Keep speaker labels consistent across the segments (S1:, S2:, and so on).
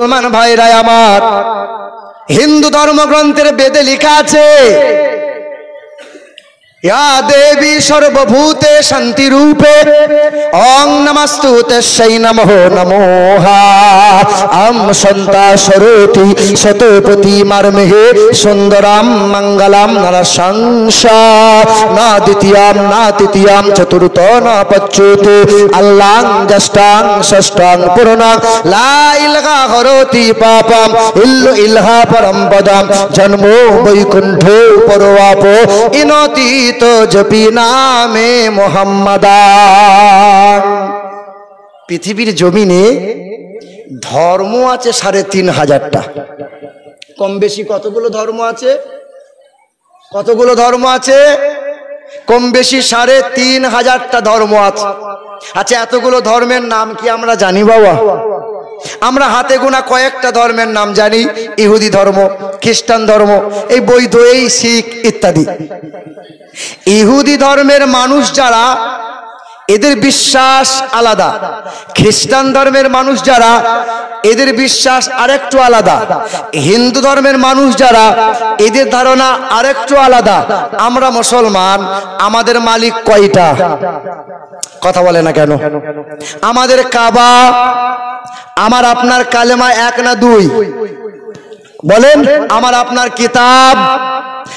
S1: মুসলমান ভাইরা আমার, হিন্দু ধর্মগ্রন্থের বেদে লেখা আছে, या देवी सर्वभूते शांति रूपे ओं नमस्तुते शै नमो नमोहा अम संता सरोति शतपति मर्महे सुंदरम मंगलम नरसंसा ना द्वितीयम ना तृतीयम चतुर्थो न पच्युते अल्लां जष्टां षष्ठां पूर्णां ला इलहा हरोति पापम इल्लु इलहा परम पदम जन्मो वैकुंठो परवापो इनोति तो जपी नामे मोहम्मदा। पृथिवीर जमीने धर्म आछे 3500टा, कम बेशी कतगुलो धर्म आछे? कतगुलो धर्म आछे? कम बेशी 3500टा धर्म आछे। अच्छा, एतगुलो धर्मेर नाम कि आमरा जानी बाबा? আমরা হাতে গোনা কয়েকটা ধর্মের নাম জানি, ইহুদি ধর্ম, খ্রিস্টান ধর্ম, এই বৌদ্ধ, এই শিখ ইত্যাদি। ইহুদি ধর্মের মানুষ যারা, এদের বিশ্বাস আলাদা। খ্রিস্টান ধর্মের মানুষ যারা, এদের বিশ্বাস আরেকটু আলাদা। হিন্দু ধর্মের মানুষ যারা, এদের ধারণা আরেকটু আলাদা। আমরা মুসলমান, আমাদের মালিক কয়টা? কথা বলে না কেন? আমাদের কাবা, আমার আপনার কালেমা 1 না 2? বলেন। আমার আপনার কিতাব,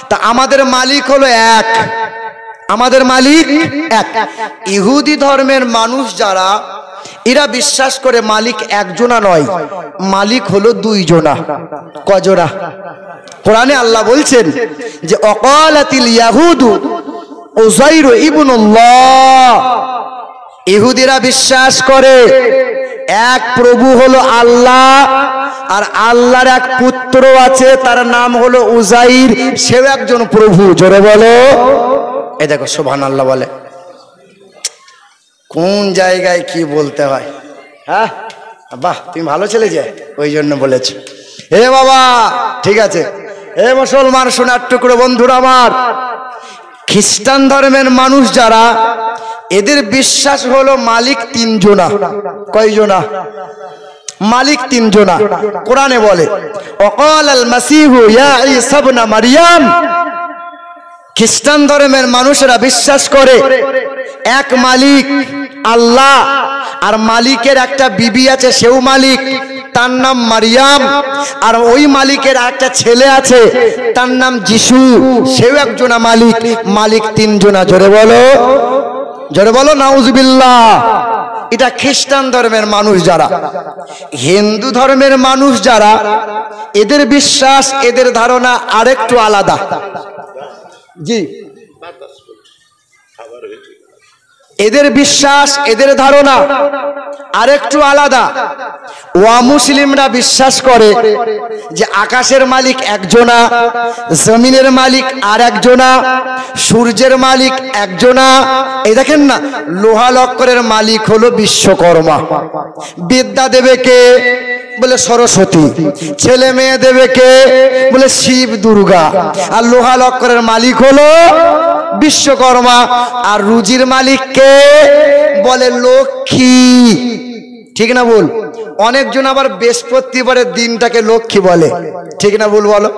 S1: তা আমাদের মালিক হলো 1, আমাদের মালিক 1। ইহুদি ধর্মের মানুষ যারা, এরা বিশ্বাস করে মালিক একজনা নয়, মালিক হলো 2 জনা। কজনা? কোরআনে আল্লাহ বলছেন যে অকালাতিল ইয়াহুদু উযাইর ইবনুল্লাহ, ইহুদিরা বিশ্বাস করে এক প্রভু হলো আল্লাহ, আর আল্লাহর এক পুত্র আছে, তার নাম হলো উযাইর, সেও একজন প্রভু। জোরে বলো। এই দেখো সুবহানাল্লাহ বলে। কোন জায়গায় কি বলতে হয়? হ্যাঁ, বাহ, তুমি ভালো ছেলে যে, ওই জন্য বলেছ। হে বাবা, ঠিক আছে। হে মুসলমান সোনার টুকরো বন্ধুরা আমার, খ্রিস্টান ধর্মের মানুষ যারা, এদের বিশ্বাস হলো মালিক 3 জনা। কয় জনা? মালিক 3 জনা। কোরআনে বলে ওয়াকালাল মাসিহু ইয়া ঈসা ইবনে মারইয়াম। খ্রিস্টান ধর্মের মানুষেরা বিশ্বাস করে এক মালিক আল্লাহ, আর মালিকের একটা বিবি আছে, সেও মালিক, তার নাম মারিয়াম। আর ওই মালিকের একটা ছেলে আছে, তার নাম যিশু, সেও একজনা মালিক। মালিক 3 জনা। জোরে বলো, জোরে বলো নাউজুবিল্লাহ। এটা খ্রিস্টান ধর্মের মানুষ যারা। হিন্দু ধর্মের মানুষ যারা, এদের বিশ্বাস, এদের ধারণা আরেকটু আলাদা। জি, এদের বিশ্বাস, এদের ধারণা আরেকটু আলাদা। ওয়া মুসলিমরা বিশ্বাস করে যে আকাশের মালিক একজনা, জমিনের মালিক আর একজনা, সূর্যের মালিক একজনা। এই দেখেন না, লোহা লক্করের মালিক হলো বিশ্বকর্মা। বিদ্যা দেবে কে? বলে সরস্বতী। ছেলে মেয়ে দেবে কে? বলে শিব দুর্গা। আর লোহা লক্করের মালিক হলো বিশ্বকর্মা। আর রুজির মালিক কে? বলে লক্ষ্মী। ঠিক না ভুল? অনেকজন আবার বৃহস্পতিবারের দিনটাকে লক্ষ্মী বলে। ঠিক না ভুল বলো?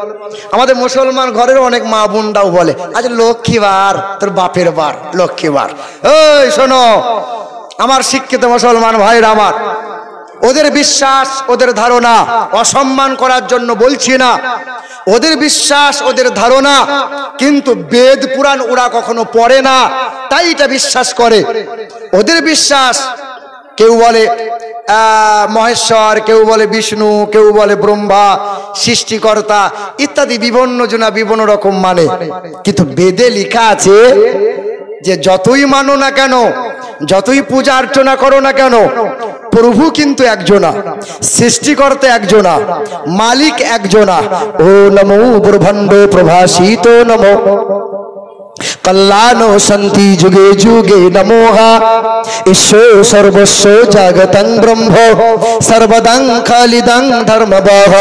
S1: আমাদের মুসলমান ঘরের অনেক মা বোনরাও বলে আজ লক্ষ্মীবার, তোর বাপের বার, লক্ষ্মীবার। এই শোনো আমার শিক্ষিত মুসলমান ভাইরা আমার, ওদের বিশ্বাস, ওদের ধারণা অসম্মান করার জন্য বলছি না। ওদের বিশ্বাস, ওদের ধারণা, কিন্তু বেদ পুরাণ ওরা কখনো পড়ে না, তাই এটা বিশ্বাস করে। ওদের বিশ্বাস, কেউ বলে মহেশ্বর, কেউ বলে বিষ্ণু, কেউ বলে ব্রহ্মা, সৃষ্টিকর্তা ইত্যাদি বিভিন্ন জনা বিভিন্ন রকম মানে। কিন্তু বেদে লেখা আছে যে যতই মানো না কেন, যতই পূজা অর্চনা করো না কেন, প্রভু কিন্তু একজনা, সৃষ্টিকর্তা একজনা, মালিক একজনা। ও নমো ব্রহ্মাণ্ড প্রভাসিত নমো কল্যাণো শান্তি যুগে যুগে নমোহা ঈশ্বর সর্বস্ব জাগতং ব্রহ্ম সর্বদং খালিদং ধর্মবহ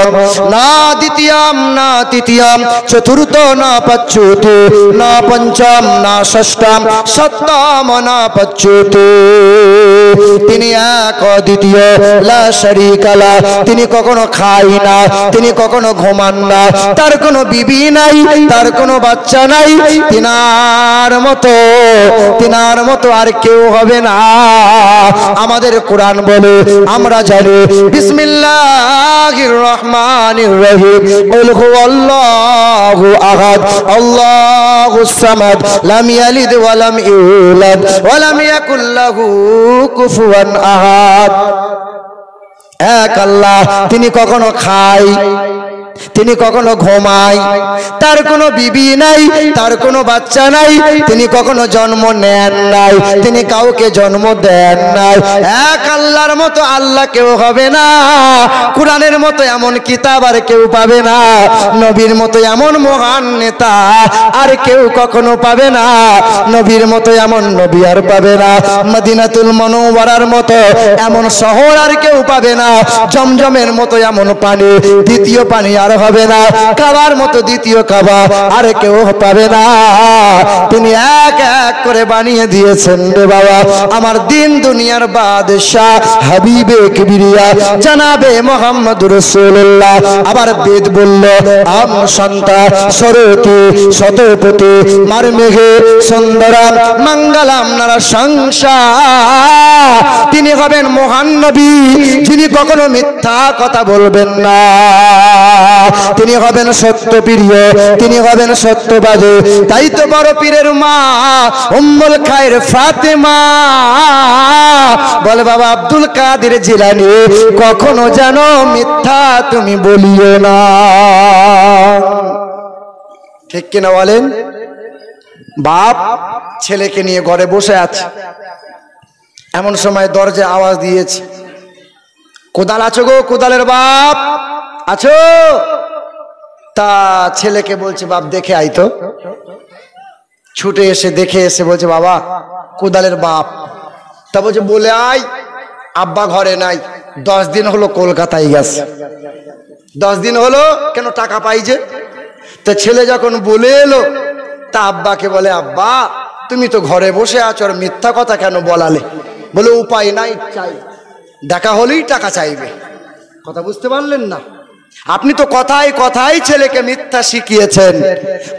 S1: না দ্বিতীয়াম না তৃতীয়াম চতুর্থ না পঞ্চমে না পঞ্চম না ষষ্ঠম সপ্তম না পঞ্চমে তিনি এক অদ্বিতীয় লা শারীকা লা তিনি কখনো খায় না তিনি কখনো ঘুমান না তার কোনো বিবি নাই তার কোনো বাচ্চা নাই তিনার মতো আর কেউ হবে না আমাদের কোরআন বলে আমরা জানি বিসমিল্লাহির রহমানির রহিম কুল হুয়াল্লাহু আহাদ আল্লাহুস সামাদ লাম ইয়ালিদ ওয়া লাম ইউলাদ ওয়া লাম ইয়াকুল লাহু কুফুয়ান আহাদ এক আল্লাহ তিনি কখনো খায় তিনি কখনো ঘুমায় তার কোনো বিবি নাই তার কোনো বাচ্চা নাই তিনি কখনো জন্ম নেন নাই তিনি কাউকে জন্ম দেন নাই এক আল্লাহর মতো আল্লাহ কেউ হবে না কোরআনের মতো এমন কিতাব আর কেউ পাবে না নবীর মতো এমন মহান নেতা আর কেউ কখনো পাবে না নবীর মতো এমন নবী আর পাবে না মদিনাতুল মুনাওয়ারার মতো এমন শহর আর কেউ পাবে না জমজমের মতো এমন পানি দ্বিতীয় পানি আর হবে না কাবার মতো দ্বিতীয় কাবা আর কেউ পাবে না তিনি এক এক করে বানিয়ে দিয়েছেন রে বাবা আমার দিন দুনিয়ার বাদশা হাবিবে কিবরিয়া জনাবে মুহাম্মদুর রাসূলুল্লাহ আবার বেদ বলল আম সন্তা সরতি শতপতি মারমেঘে সুন্দরম মঙ্গলম নরসংসা তিনি হবেন মহান নবী যিনি কখনো মিথ্যা কথা বলবেন না তিনি হবেন সত্যপ্রিয় তিনি হবেন সত্যবাদী তাই তো বড় পীরের মা উম্মুল খায়র ফাতেমা বলে বাবা আব্দুল কাদের জিলানী কখনো যেন মিথ্যা তুমি বলিও না ঠিক কিনা বলেন বাপ ছেলেকে নিয়ে ঘরে বসে আছে এমন সময় দরজায় আওয়াজ দিয়েছে কোদাল আছো গো কোদালের বাপ আছো তা ছেলেকে বলছে বাপ দেখে আই তো ছুটে এসে দেখে এসে বলছে বাবা কোদালের বাপ তা বলছে বলে আয় আব্বা ঘরে নাই 10 দিন হলো কলকাতায় গেছে 10 দিন হলো কেন টাকা পাইছে তা ছেলে যখন বলে এলো তা আব্বাকে বলে আব্বা তুমি তো ঘরে বসে আছো আর মিথ্যা কথা কেন বলালে বলে উপায় নাই চাই দেখা হলেই টাকা চাইবে কথা বুঝতে পারলেন না আপনি তো কথায় কথায় ছেলেকে মিথ্যা শিখিয়েছেন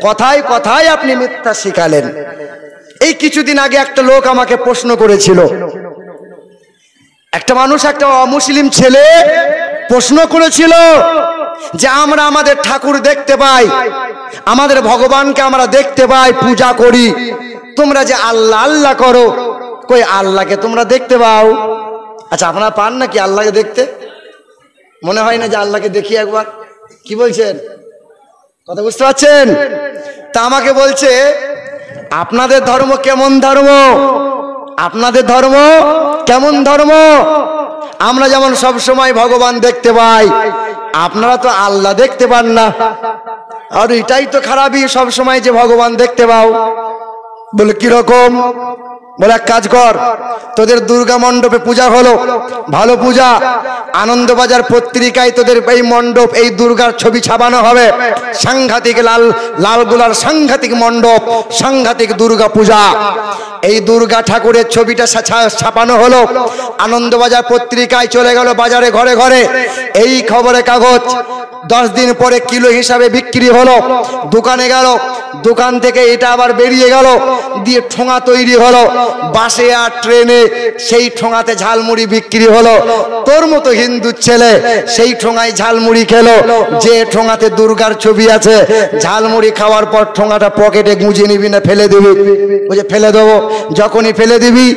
S1: কথায় কথায় আপনি মিথ্যা শিখালেন এই কিছুদিন আগে একটা লোক আমাকে প্রশ্ন করেছিল একটা মানুষ একটা অমুসলিম ছেলে প্রশ্ন করেছিল যে আমরা আমাদের ঠাকুর দেখতে পাই আমাদের ভগবানকে আমরা দেখতে পাই পূজা করি তোমরা যে আল্লাহ আল্লাহ করো কই আল্লাহকে তোমরা দেখতে পাও আচ্ছা আপনারা পান নাকি আল্লাহকে দেখতে মনে হয় না যে আল্লাহকে দেখি একবার কি বলছেন কথা বুঝতে পারছেন তা আমাকে বলছে আপনাদের ধর্ম কেমন ধর্ম আপনাদের ধর্ম কেমন ধর্ম আমরা যেমন সব সময় ভগবান দেখতে পাই আপনারা তো আল্লাহ দেখতে পান না আর এটাই তো খারাপই সব সময় যে ভগবান দেখতে পাও বলে কিরকম বলে এক কাজ কর তোদের দুর্গা মণ্ডপে পূজা হলো ভালো পূজা আনন্দবাজার পত্রিকায় তোদের এই মণ্ডপ এই দুর্গার ছবি ছাপানো হবে সাংঘাতিক লালগোলার সাংঘাতিক মণ্ডপ সাংঘাতিক দুর্গা পূজা এই দুর্গা ঠাকুরের ছবিটা ছাপানো হলো আনন্দবাজার পত্রিকায় চলে গেল বাজারে ঘরে ঘরে এই খবরের কাগজ 10 দিন পরে কিলো হিসাবে বিক্রি হলো দোকানে গেল দোকান থেকে এটা আবার বেরিয়ে গেল দিয়ে ঠোঙা তৈরি হলো বাসে আর ট্রেনে সেই ঠোঙাতে ঝালমুড়ি বিক্রি হলো তোর মতো হিন্দু ছেলে সেই ঠোঙায় ঝালমুড়ি খেলো যে ঠোঙাতে দুর্গার ছবি আছে ঝালমুড়ি খাওয়ার পর ঠোঙাটা পকেটে গুঁজে নিবি না ফেলে দিবি বুঝে ফেলে দেবো যখনই ফেলে দিবি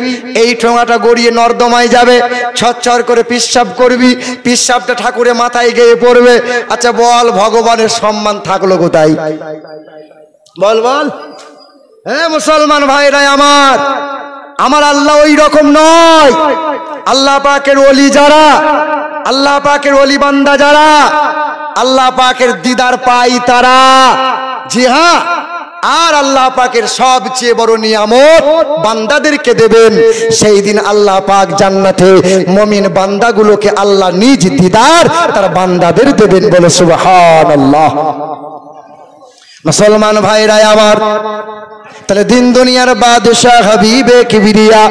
S1: এই ঠোঙাটা গড়িয়ে নর্দমায় যাবে ছচ্ছর করে পিশাব করবি পিশাবটা ঠাকুরের মাথায় গিয়ে পড়বে আচ্ছা বল ভগবানের সম্মান থাকলো কোথায় বল বল হ্যাঁ মুসলমান ভাইরা আমার আল্লাহ ওই রকম নয় আল্লাহ পাকের ওলি যারা আল্লাহ পাকের ওলি বান্দা যারা আল্লাহ পাকের দিদার পাই তারা জি হ্যাঁ আর আল্লাহ পাকের সবচেয়ে বড় নিয়ামত বান্দাদেরকে দেবেন। সেই দিন আল্লাহ পাক জান্নাতে মুমিন বান্দাগুলোকে আল্লাহ নিজ দিদার তার বান্দাদের দেবেন, বলে সুবহানাল্লাহ। মুসলমান ভাইরা আমার, তাহলে দিন দুনিয়ার বাদশাহ হাবিবে কিবরিয়া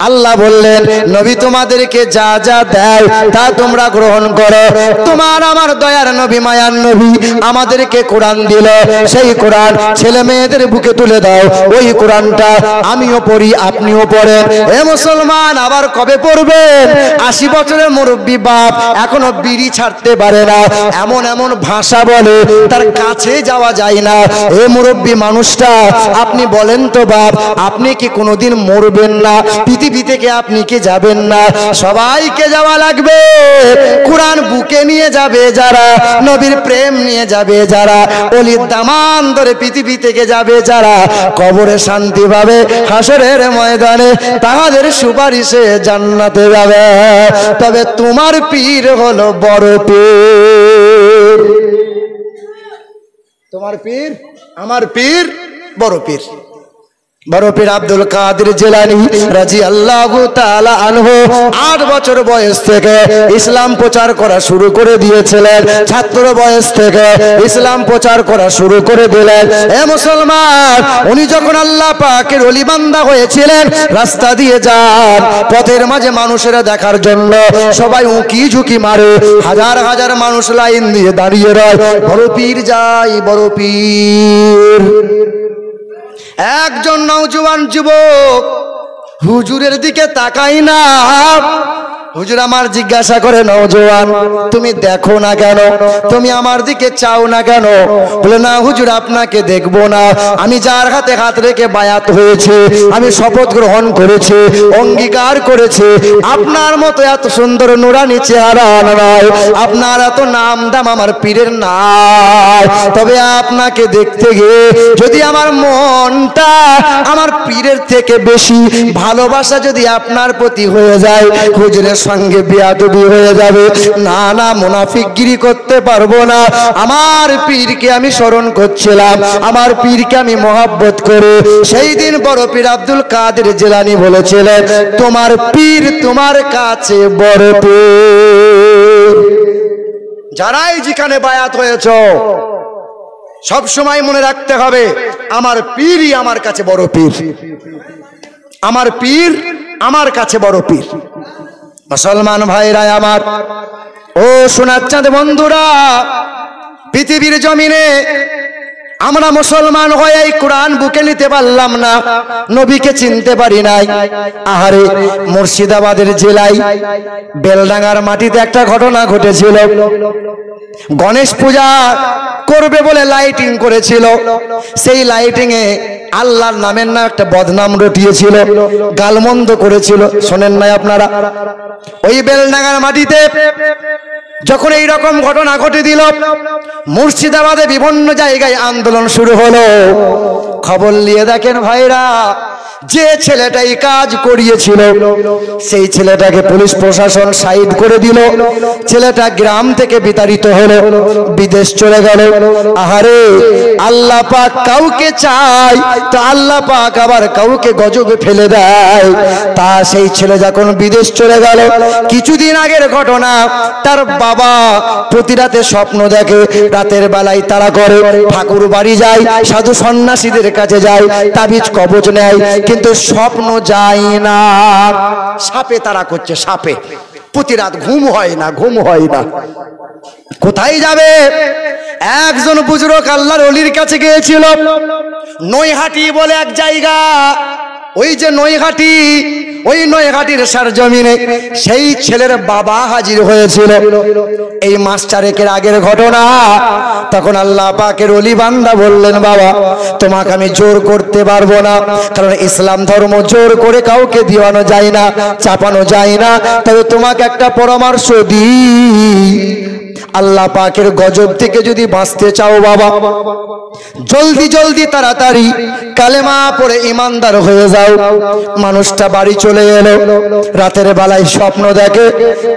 S1: আল্লাহ বললেন, নবী তোমাদেরকে যা যা দেয় তা তোমরা গ্রহণ করো। তোমার আমার দয়ার নবী, মায়ার নবী আমাদেরকে কোরআন দিল, সেই কোরআন ছেলে মেয়েদের বুকে তুলে দাও। ওই কোরআনটা আমিও পড়ি, আপনিও পড়েন। এ মুসলমান, আবার কবে পড়বেন? 80 বছরের মুরব্বী বাপ এখনো বিড়ি ছাড়তে পারে না, এমন এমন ভাষা বলে তার কাছে যাওয়া যায় না। এ মুরব্বী মানুষটা, আপনি বলেন তো বাপ, আপনি কি কোনোদিন মরবেন না? পৃথিবী থেকে আপনি কি যাবেন না? সবাইকে যাওয়া লাগবে। কোরআন বুকে নিয়ে যাবে যারা, নবীর প্রেম নিয়ে যাবে যারা, অলির দামান ধরে পৃথিবী থেকে যাবে যারা, কবরে শান্তি পাবে, হাসরের ময়দানে তাদের সুপারিশে জান্নাতে যাবে। তবে তোমার পীর হলো বড় পীর। তোমার পীর, আমার পীর বড় পীর। বড় পীর আব্দুল কাদের জিলানী রাদিয়াল্লাহু তাআলা আনহু 8 বছর বয়স থেকে ইসলাম প্রচার করা শুরু করে দিয়েছিলেন। ছাত্র বয়স থেকে ইসলাম প্রচার করা শুরু করে দিলেন। এ মুসলমান, উনি যখন আল্লাহ পাকের ওলি বান্দা হয়েছিলেন, রাস্তা দিয়ে যান, পথের মাঝে মানুষেরা দেখার জন্য সবাই উঁকি ঝুঁকি মারে, হাজার হাজার মানুষ লাইন দিয়ে দাঁড়িয়ে রয়, বড় পীর যাই, বড় পীর। একজন নওজোয়ান যুবক হুজুরের দিকে তাকাই না। হুজুর আমার জিজ্ঞাসা করে, নওজোয়ান তুমি দেখো না কেন, তুমি আমার দিকে চাও না কেন? বলে, না হুজুর আপনাকে দেখবো না, আমি যার হাতে হাত রেখে বায়াত হয়েছে, আমি শপথ গ্রহণ করেছি, অঙ্গীকার করেছি, আপনার মতো এত সুন্দর নুরানি চেহারা নয়, আপনার এত নাম দাম আমার পীরের নাই। তবে আপনাকে দেখতে গিয়ে যদি আমার মনটা আমার পীরের থেকে বেশি ভালোবাসা যদি আপনার প্রতি হয়ে যায়, হুজুরের সঙ্গে বেয়াদবি হয়ে যাবে। না না, মুনাফিকগিরি করতে পারবো না। আমার পীরকে আমি স্মরণ করছিলাম, আমার পীরকে আমি মহব্বত করি। সেই দিন বড় পীর আব্দুল কাদের জিলানী বলেছিলেন, তোমার পীর তোমার কাছে বড় পীর। যারাই যেখানে বায়াত হয়েছ, সব সময় মনে রাখতে হবে, আমার পীরই আমার কাছে বড় পীর, আমার পীর আমার কাছে বড় পীর। মুসলমান ভাইরা আমার, ও সোনার চাঁদ বন্ধুরা, পৃথিবীর জমিনে আমরা মুসলমান হয়ে এই কোরআন বুকে নিতে পারলাম না, নবীকে চিনতে পারি নাই। আহারে, মুর্শিদাবাদের জেলায় বেলডাঙ্গার মাটিতে একটা ঘটনা ঘটেছিল। গণেশ পূজা করবে বলে লাইটিং করেছিল, সেই লাইটিং এ আল্লাহর নামের না একটা বদনাম রটিয়েছিল, গালমন্দ করেছিল। শোনেন নাই আপনারা? ওই বেলডাঙ্গার মাটিতে যখন এই রকম ঘটনা ঘটে দিল, মুর্শিদাবাদে বিভিন্ন জায়গায় আন্দোলন শুরু হলো। খবর নিয়ে দেখেন ভাইরা, যে ছেলেটাই কাজ করিয়েছিল সেই ছেলেটাকে পুলিশ প্রশাসন সাইড করে দিল। ছেলেটা গ্রাম থেকে বিতাড়িত হলো, বিদেশ চলে গেল। আহারে, আল্লাহ পাক কাউকে চায় তো আল্লাহ পাক আবার কাউকে গজবে ফেলে দেয়। তা সেই ছেলে যখন বিদেশ চলে গেল, কিছুদিন আগের ঘটনা, তার বাবা প্রতি রাতে স্বপ্ন দেখে, রাতের বেলায় তারা করে ঠাকুর বাড়ি যায়, সাধু সন্ন্যাসীদের কাছে যায়, তাবিজ কবজ নেয়, কিন্তু স্বপ্ন যায় না। সাপে তারা করছে, সাপে প্রতি রাত ঘুম হয় না, ঘুম হয় না। কোথায় যাবে? একজন বুজুর্গ আল্লাহর ওলির কাছে গিয়েছিল, নৈহাটি বলে এক জায়গা। ওই যে নৈহাটি, ওই নৈহাটির সরজমিনে সেই ছেলের বাবা হাজির হয়েছিল। এই মাস চারেকের আগের ঘটনা। তখন আল্লাহ পাকের ওলি বান্দা বললেন, বাবা তোমাকে আমি জোর করতে পারবো না, কারণ ইসলাম ধর্ম জোর করে কাউকে দিওয়ানো যায় না, চাপানো যায় না। তবে তোমাকে একটা পরামর্শ দিই, আল্লাহ পাকের গজব থেকে যদি বাঁচতে চাও বাবা, জলদি জলদি তাড়াতাড়ি কালেমা পড়ে ইমানদার হয়ে যাও। মানুষটা বাড়ি চলে এলো, রাতের বেলায় স্বপ্ন দেখে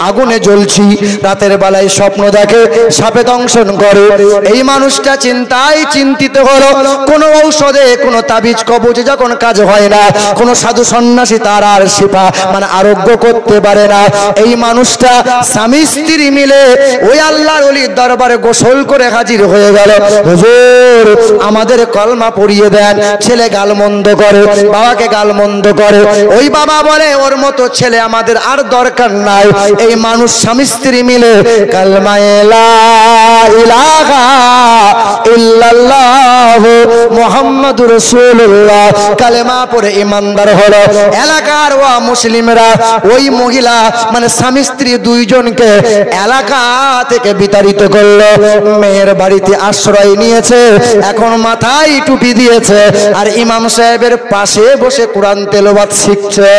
S1: আগুনে জ্বলছি, রাতের বেলায় স্বপ্ন দেখে সাপে দংশন করে। এই মানুষটা চিন্তায় চিন্তিত হলো, কোন ঔষধে কোন তাবিজ কবচে যখন কাজ হয় না, কোন সাধু সন্ন্যাসী তার আর শিফা মানে আরোগ্য করতে পারে না। এই মানুষটা স্বামী স্ত্রী মিলে ওই আল্লাহর ওলির দরবারে গোসল করে হাজির হয়ে গেল। হুজুর আমাদের কলমা পড়িয়ে দেন। ছেলে গালমন্দ করে, বাবাকে গালমন্দ করে। ওই বাবা বলে ওর মতো ছেলে আমাদের আর দরকার নাই। এই মানুষ স্বামী স্ত্রী মিলে কালমা লা ইলাহা ইল্লাল্লাহ মুহাম্মাদুর রাসূলুল্লাহ কালেমা পড়ে ইমানদার হলো। এলাকার ওয়া মুসলিমরা ওই মহিলা মানে স্বামী স্ত্রী দুইজনকে এলাকা থেকে বিতাড়িত করলো। মেয়ের বাড়িতে আশ্রয় নিয়েছে, এখন মাথায় টুপি দিয়েছে, আর ইমাম সাহেবের পাশে বসে কোরআন তেলাওয়াত শিখছে।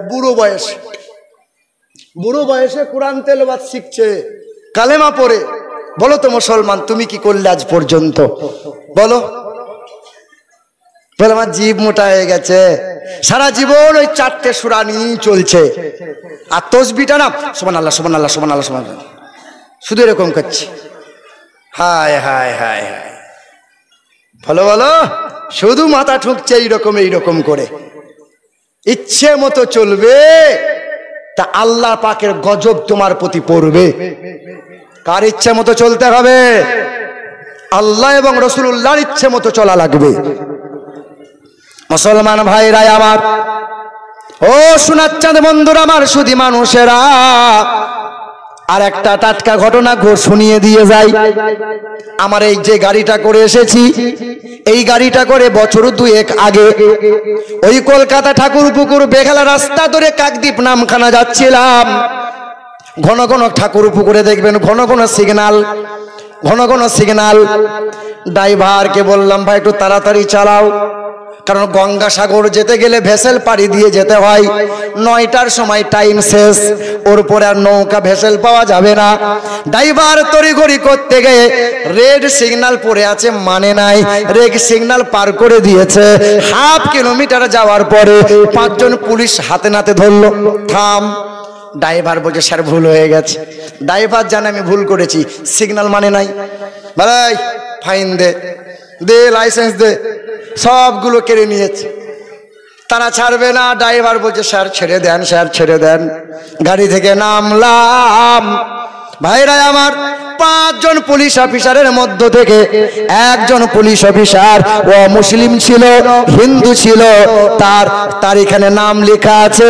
S1: বুড়ো বয়সে কোরআন তেলাওয়াত শিখছে কালেমা পড়ে। বলো তো মুসলমান, তুমি কি করলে আজ পর্যন্ত? বলো বলে আমার জীব মোটা হয়ে গেছে, সারা জীবন ওই 4টে সূরা নিয়ে চলছে, আর তাসবিহটা না সুবহানাল্লাহ সুবহানাল্লাহ সুবহানাল্লাহ সুবহানাল্লাহ শুধু এরকম করছে। হায় হায় হায় হায়, বলো বলো, শুধু মাথা ঠুকছে এইরকম করে। ইচ্ছে মতো চলবে তা আল্লাহ পাকের গজব তোমার প্রতি পড়বে। কার ইচ্ছে মতো চলতে হবে? আল্লাহ এবং রাসূলুল্লাহর ইচ্ছে মতো চলা লাগবে। মুসলমান ভাইরা আমার, ও শোনাচ্ছেন বন্ধুরা আমার, শুধু মানুষেরা আর একটা টাটকা ঘটনা শুনিয়ে দিয়ে যাই। আমার এই যে গাড়িটা করে এসেছি, এই গাড়িটা করে বছর 2 আগে ওই কলকাতা ঠাকুরপুকুর বেহালা রাস্তা ধরে কাকদ্বীপ নামখানা যাচ্ছিলাম। ঘন ঘন ঠাকুরপুকুরে দেখবেন ঘন ঘন সিগন্যাল। ড্রাইভারকে বললাম ভাই একটু তাড়াতাড়ি চালাও, কারণ গঙ্গাসাগর যেতে গেলে ভেসেল পাড়ি দিয়ে যেতে হয়। 9টার সময় টাইম শেষ, ওর পরে আর নৌকা ভেসেল পাওয়া যাবে না। ড্রাইভার তড়িঘড়ি করতে গিয়ে রেড সিগন্যাল পড়ে আছে, মানে নাই, রেড সিগন্যাল পার করে দিয়েছে। হাফ কিলোমিটার যাওয়ার পরে 5 জন পুলিশ হাতে নাতে ধরলো, থাম। ড্রাইভার বলছে স্যার ভুল হয়ে গেছে। ড্রাইভার জানে আমি ভুল করেছি, সিগন্যাল মানে নাই, ভাই ফাইন দে লাইসেন্স দে, সবগুলো কেড়ে নিয়েছে। তারা ছাড়বে না। ড্রাইভার বলছে স্যার ছেড়ে দেন, স্যার ছেড়ে দেন। গাড়ি থেকে নামলাম। ভাইরা আমার, 5 জন পুলিশ অফিসারের মধ্য থেকে একজন পুলিশ অফিসার ও মুসলিম ছিল, হিন্দু ছিল। তার এখানে নাম লেখা আছে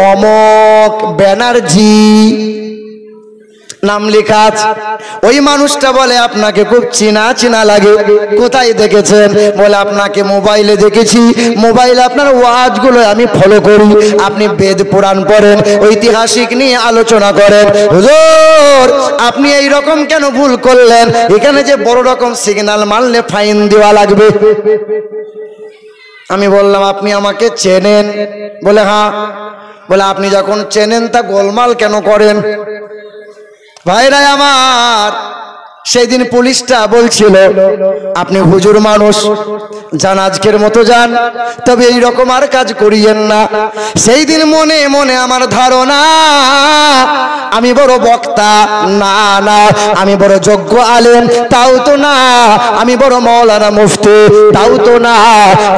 S1: অমক ব্যানার্জি, নাম লেখা আছে। ওই মানুষটা বলে আপনাকে খুব চিনা লাগে, কোথায় দেখেছেন? বলে আপনাকে মোবাইলে দেখেছি, মোবাইলে আপনার ওয়াজগুলো আমি ফলো করি, আপনি বেদ পুরাণ পড়েন, ঐতিহাসিক নিয়ে আলোচনা করেন। হুজুর আপনি এই রকম কেন ভুল করলেন? এখানে যে বড় রকম সিগন্যাল মারলে ফাইন দেওয়া লাগবে। আমি বললাম আপনি আমাকে চেনেন? বলে হ্যাঁ। বলে আপনি যখন চেনেন তা গোলমাল কেন করেন? ভাইরা আমার, সেই দিন পুলিশটা বলছিল আপনি হুজুর মানুষ, যান আজকের মতো যান, তবে এই রকম আর কাজ করিয়েন না। সেই দিন মনে মনে আমার ধারণা আমি বড় বক্তা না, আমি বড় যোগ্য আলেম তাও তো না, আমি বড় মাওলানা মুফতি তাও তো না,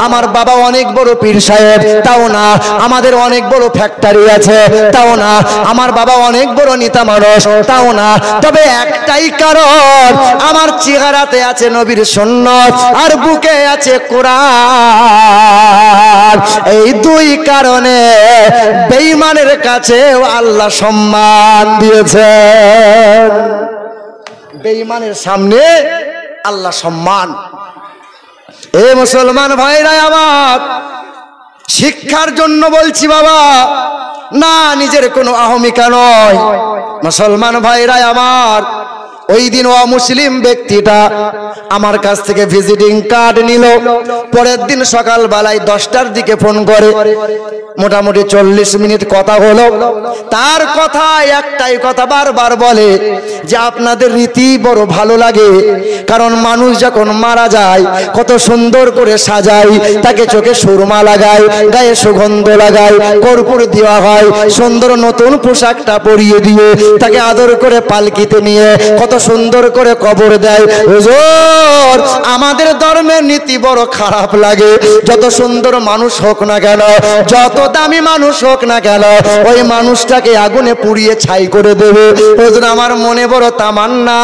S1: আমার বাবা অনেক বড় পীর সাহেব তাও না, আমাদের অনেক বড় ফ্যাক্টরি আছে তাও না, আমার বাবা অনেক বড় নেতা মানুষ তাও না। তবে একটাই কারণ, আমার চেহারাতে আছে নবীর সুন্নাত আর বুকে আছে কোরআন। এই 2 কারণে বেঈমানের কাছে আল্লাহ সম্মান দিয়েছেন। বেঈমানের সামনে আল্লাহ সম্মান। এ মুসলমান ভাইরা আমার, শিক্ষার জন্য বলছি বাবা, না নিজের কোনো আহমিকা নয়। মুসলমান ভাইরা আমার, ওই দিন অমুসলিম ব্যক্তিটা আমার কাছ থেকে ভিজিটিং কার্ড নিল। পরের দিন সকালবেলায় 10টার দিকে ফোন করে, মোটামুটি 40 মিনিট কথা হলো। তার কথায় একটাই কথা বারবার বলে যে আপনাদের রীতি বড় ভালো লাগে, কারণ মানুষ যখন মারা যায় কত সুন্দর করে সাজায়, তাকে চোখে সুরমা লাগায়, গায়ে সুগন্ধ লাগায়, কর্পূর দেওয়া হয়, সুন্দর নতুন পোশাকটা পরিয়ে দিয়ে তাকে আদর করে পালকিতে নিয়ে কত সুন্দর করে কবর দেয়। হুজুর, আমাদের ধর্মের নীতি বড় খারাপ লাগে। যত সুন্দর মানুষ হোক না কেন, যত দামি মানুষ হোক না কেন, ওই মানুষটাকে আগুনে পুড়িয়ে ছাই করে দেবে। হুজুর, আমার মনে বড় তামান্না,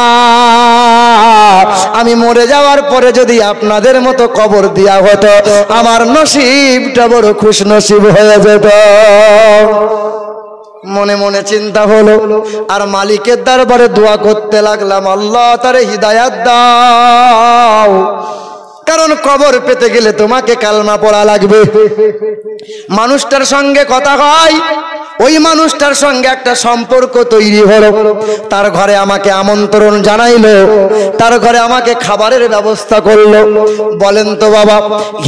S1: আমি মরে যাওয়ার পরে যদি আপনাদের মতো কবর দেয়া হতো, আমার নসিবটা বড় খুশ নসিব হয়ে যেত। মনে মনে চিন্তা হলো, আর মালিকের দরবারে দোয়া করতে লাগলাম, আল্লাহ তারে হিদায়াত দাও, কারণ কবর পেতে গেলে তোমাকে কালমা পড়া লাগবে। মানুষটার সঙ্গে কথা হয়, ওই মানুষটার সঙ্গে একটা সম্পর্ক তৈরি হলো। তার ঘরে আমাকে আমন্ত্রণ জানাইলো, তার ঘরে আমাকে খাবারের ব্যবস্থা করলো। বলেন তো বাবা,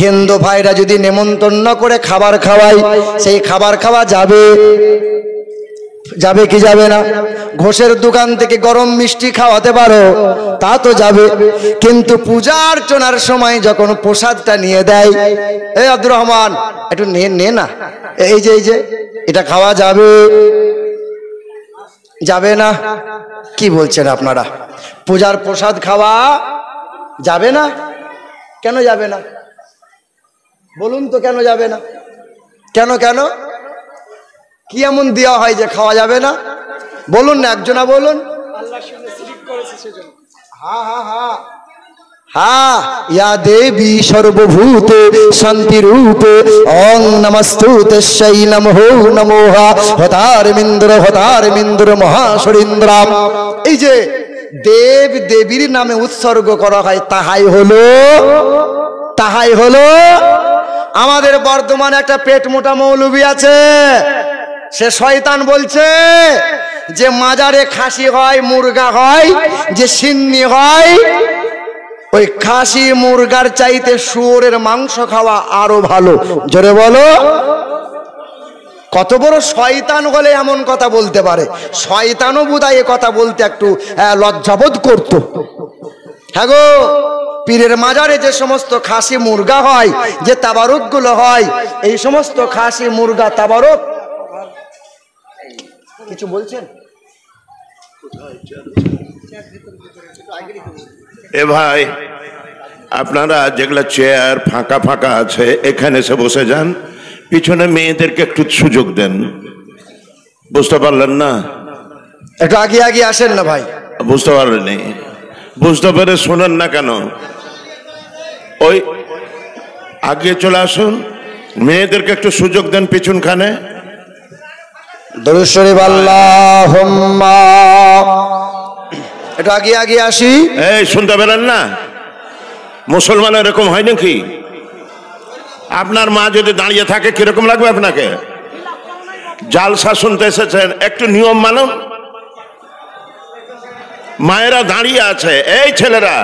S1: হিন্দু ভাইরা যদি নেমন্তন্ন করে খাবার খাওয়াই, সেই খাবার খাওয়া যাবে? যাবে কি যাবে না? ঘোষের দোকান থেকে গরম মিষ্টি খাওয়াতে পারো, তা তো যাবে। কিন্তু পূজা অর্চনার সময় যখন প্রসাদটা নিয়ে দেয়, এই আব্দুর রহমান একটু নে না, এই যে এটা খাওয়া যাবে? যাবে না? কি বলছেন আপনারা? পূজার প্রসাদ খাওয়া যাবে না? কেন যাবে না বলুন তো, কেন যাবে না? কেন কেন কি এমন দেওয়া হয় যে খাওয়া যাবে না? বলুন না, একজনা বলুন। হ্যাঁ, ইয়া দেবী সর্বভূতে শান্তি রূপে ওং নমস্তুতে সেই নমঃ নমঃ হতারমিন্দ্র মহাসুরিন্দ্রাম। এই যে দেব দেবীর নামে উৎসর্গ করা হয়, তাহাই হলো আমাদের বর্তমানে একটা পেট মোটা মৌলবী আছে, সে শয়তান বলছে যে মাজারে খাসি হয়, মুরগা হয়, যে সিন্নি হয়, ওই খাসি মুরগার চাইতে শুয়োরের মাংস খাওয়া আরো ভালো। জোরে বলো। কত বড় শয়তান হলে এমন কথা বলতে পারে? শয়তানও বোধহয় এ কথা বলতে একটু লজ্জাবোধ করতো। হ্যাঁ গো, পীরের মাজারে যে সমস্ত খাসি মুরগা হয়, যে তাবারুক গুলো হয়, এই সমস্ত খাসি মুরগা তাবারুক, কিছু বলছেন?
S2: এ ভাই, আপনারা যেগুলা চেয়ার ফাঁকা ফাঁকা আছে, এখানে এসে বসে যান, পিছনে মেয়েদেরকে একটু সুযোগ দেন। বুঝতে পারলেন না?
S1: একটু আগে আগে আসেন না ভাই।
S2: বুঝতে পারলেনি? বুঝতে পেরে শোনেন না কেন? ওই আগে চলে আসুন, মেয়েদেরকে একটু সুযোগ দেন পিছনখানে।
S1: দরুদ শরীফ আল্লাহুম্মা। একটু আগে আগে আসি।
S2: এই শুনতে পেলেন না? মুসলমান এরকম হয় নাকি? আপনার মা যদি দাঁড়িয়ে থাকে কিরকম লাগবে আপনাকে? জালসা শুনতে এসেছেন, একটু নিয়ম মানুন। মায়েরা দাঁড়িয়ে আছে, এই ছেলেরা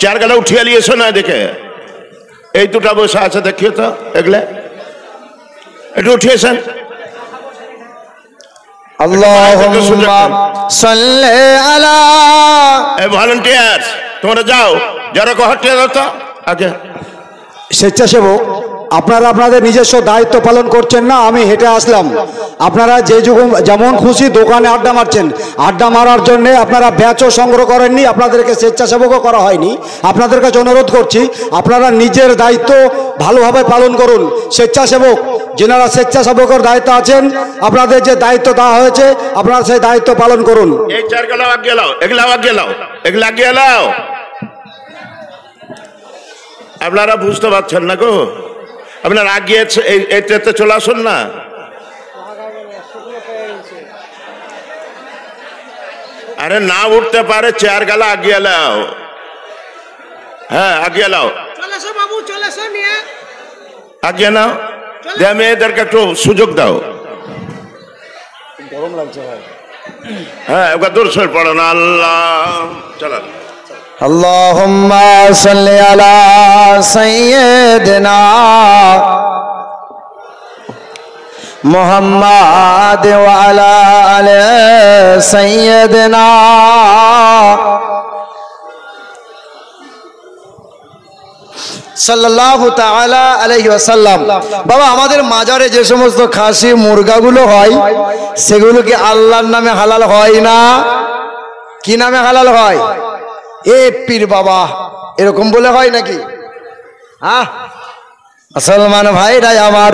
S2: চার গালা উঠিয়ে নিয়েছো না? দেখে এই দুটা বসে আছে, দেখিয়ে তো এগুলা একটু উঠিয়েছেন।
S1: আল্লাহুম্মা সাল্লি আলা।
S2: এই ভলান্টিয়ার, তোমরা যাও, যারা কহটিয়ে দাও তো আগে।
S3: স্বেচ্ছাসেবক, আপনারা আপনাদের নিজস্ব দায়িত্ব পালন করছেন না। আমি হেঁটে আসলাম, আপনারা যেমন খুশি দোকানে আড্ডা মারছেন। আড্ডা মারার জন্য আপনারা ব্যাচও সংগ্রহ করেননি, আপনাদেরকে স্বেচ্ছাসেবকও করা হয়নি। আপনাদের কাছে অনুরোধ করছি, আপনারা নিজের দায়িত্ব ভালোভাবে পালন করুন। স্বেচ্ছাসেবক, যেনারা স্বেচ্ছাসেবকের দায়িত্ব আছেন, আপনাদের যে দায়িত্ব দেওয়া হয়েছে, আপনারা সেই দায়িত্ব পালন করুন।
S2: এই চার গালা আগে লাও, এগুলা আগে লাও, এগুলা আগে লাও। আপনারা বুঝতে পারছেন না গো? আপনারা আগে এটাতে চলে আসুন না। আরে না উঠতে পারে, চেয়ার গালা আগে লাও। হ্যাঁ আগে লাও, আগে নাও। মেয়েদেরকে একটু সুযোগ দাও।
S1: গরম লাগছে ভাই।
S2: হ্যাঁ একবার দূর পড়ো না। আল্লাহ চলো।
S1: আল্লাহুম্মা সাল্লি আলা সাইয়্যিদিনা মুহাম্মাদ ওয়া আলা আলি সাইয়্যিদিনা সাল্লাল্লাহু তাআলা আলাইহি ওয়াসাল্লাম। বাবা আমাদের মাজারে যে সমস্ত খাসি মুরগাগুলো হয় সেগুলো কি আল্লাহর নামে হালাল হয় না? কি নামে হালাল হয়? এ পীর বাবা এরকম বলে হয় নাকি? হ্যাঁ মুসলমান ভাইরাই আমার,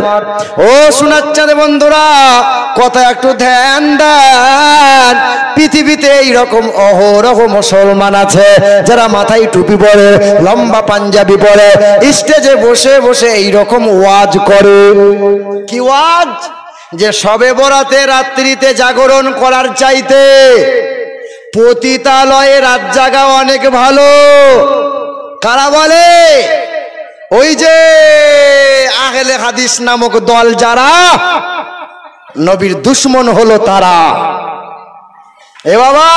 S1: ও শোনাচ্ছেন বন্ধুরা, কথা একটু ধ্যান দেন। পৃথিবীতে এইরকম অহরহ মুসলমান আছে যারা মাথায় টুপি পরে, লম্বা পাঞ্জাবি পরে, স্টেজে বসে বসে এইরকম ওয়াজ করে। কি ওয়াজ? যে সবে বরাতে রাত্রিতে জাগরণ করার চাইতে পতিতালয়ে রাত জাগা অনেক ভালো। কারা বলে? ওই যে আহলে হাদিস নামক দল, যারা নবীর দুশমন হলো তারা। এ বাবা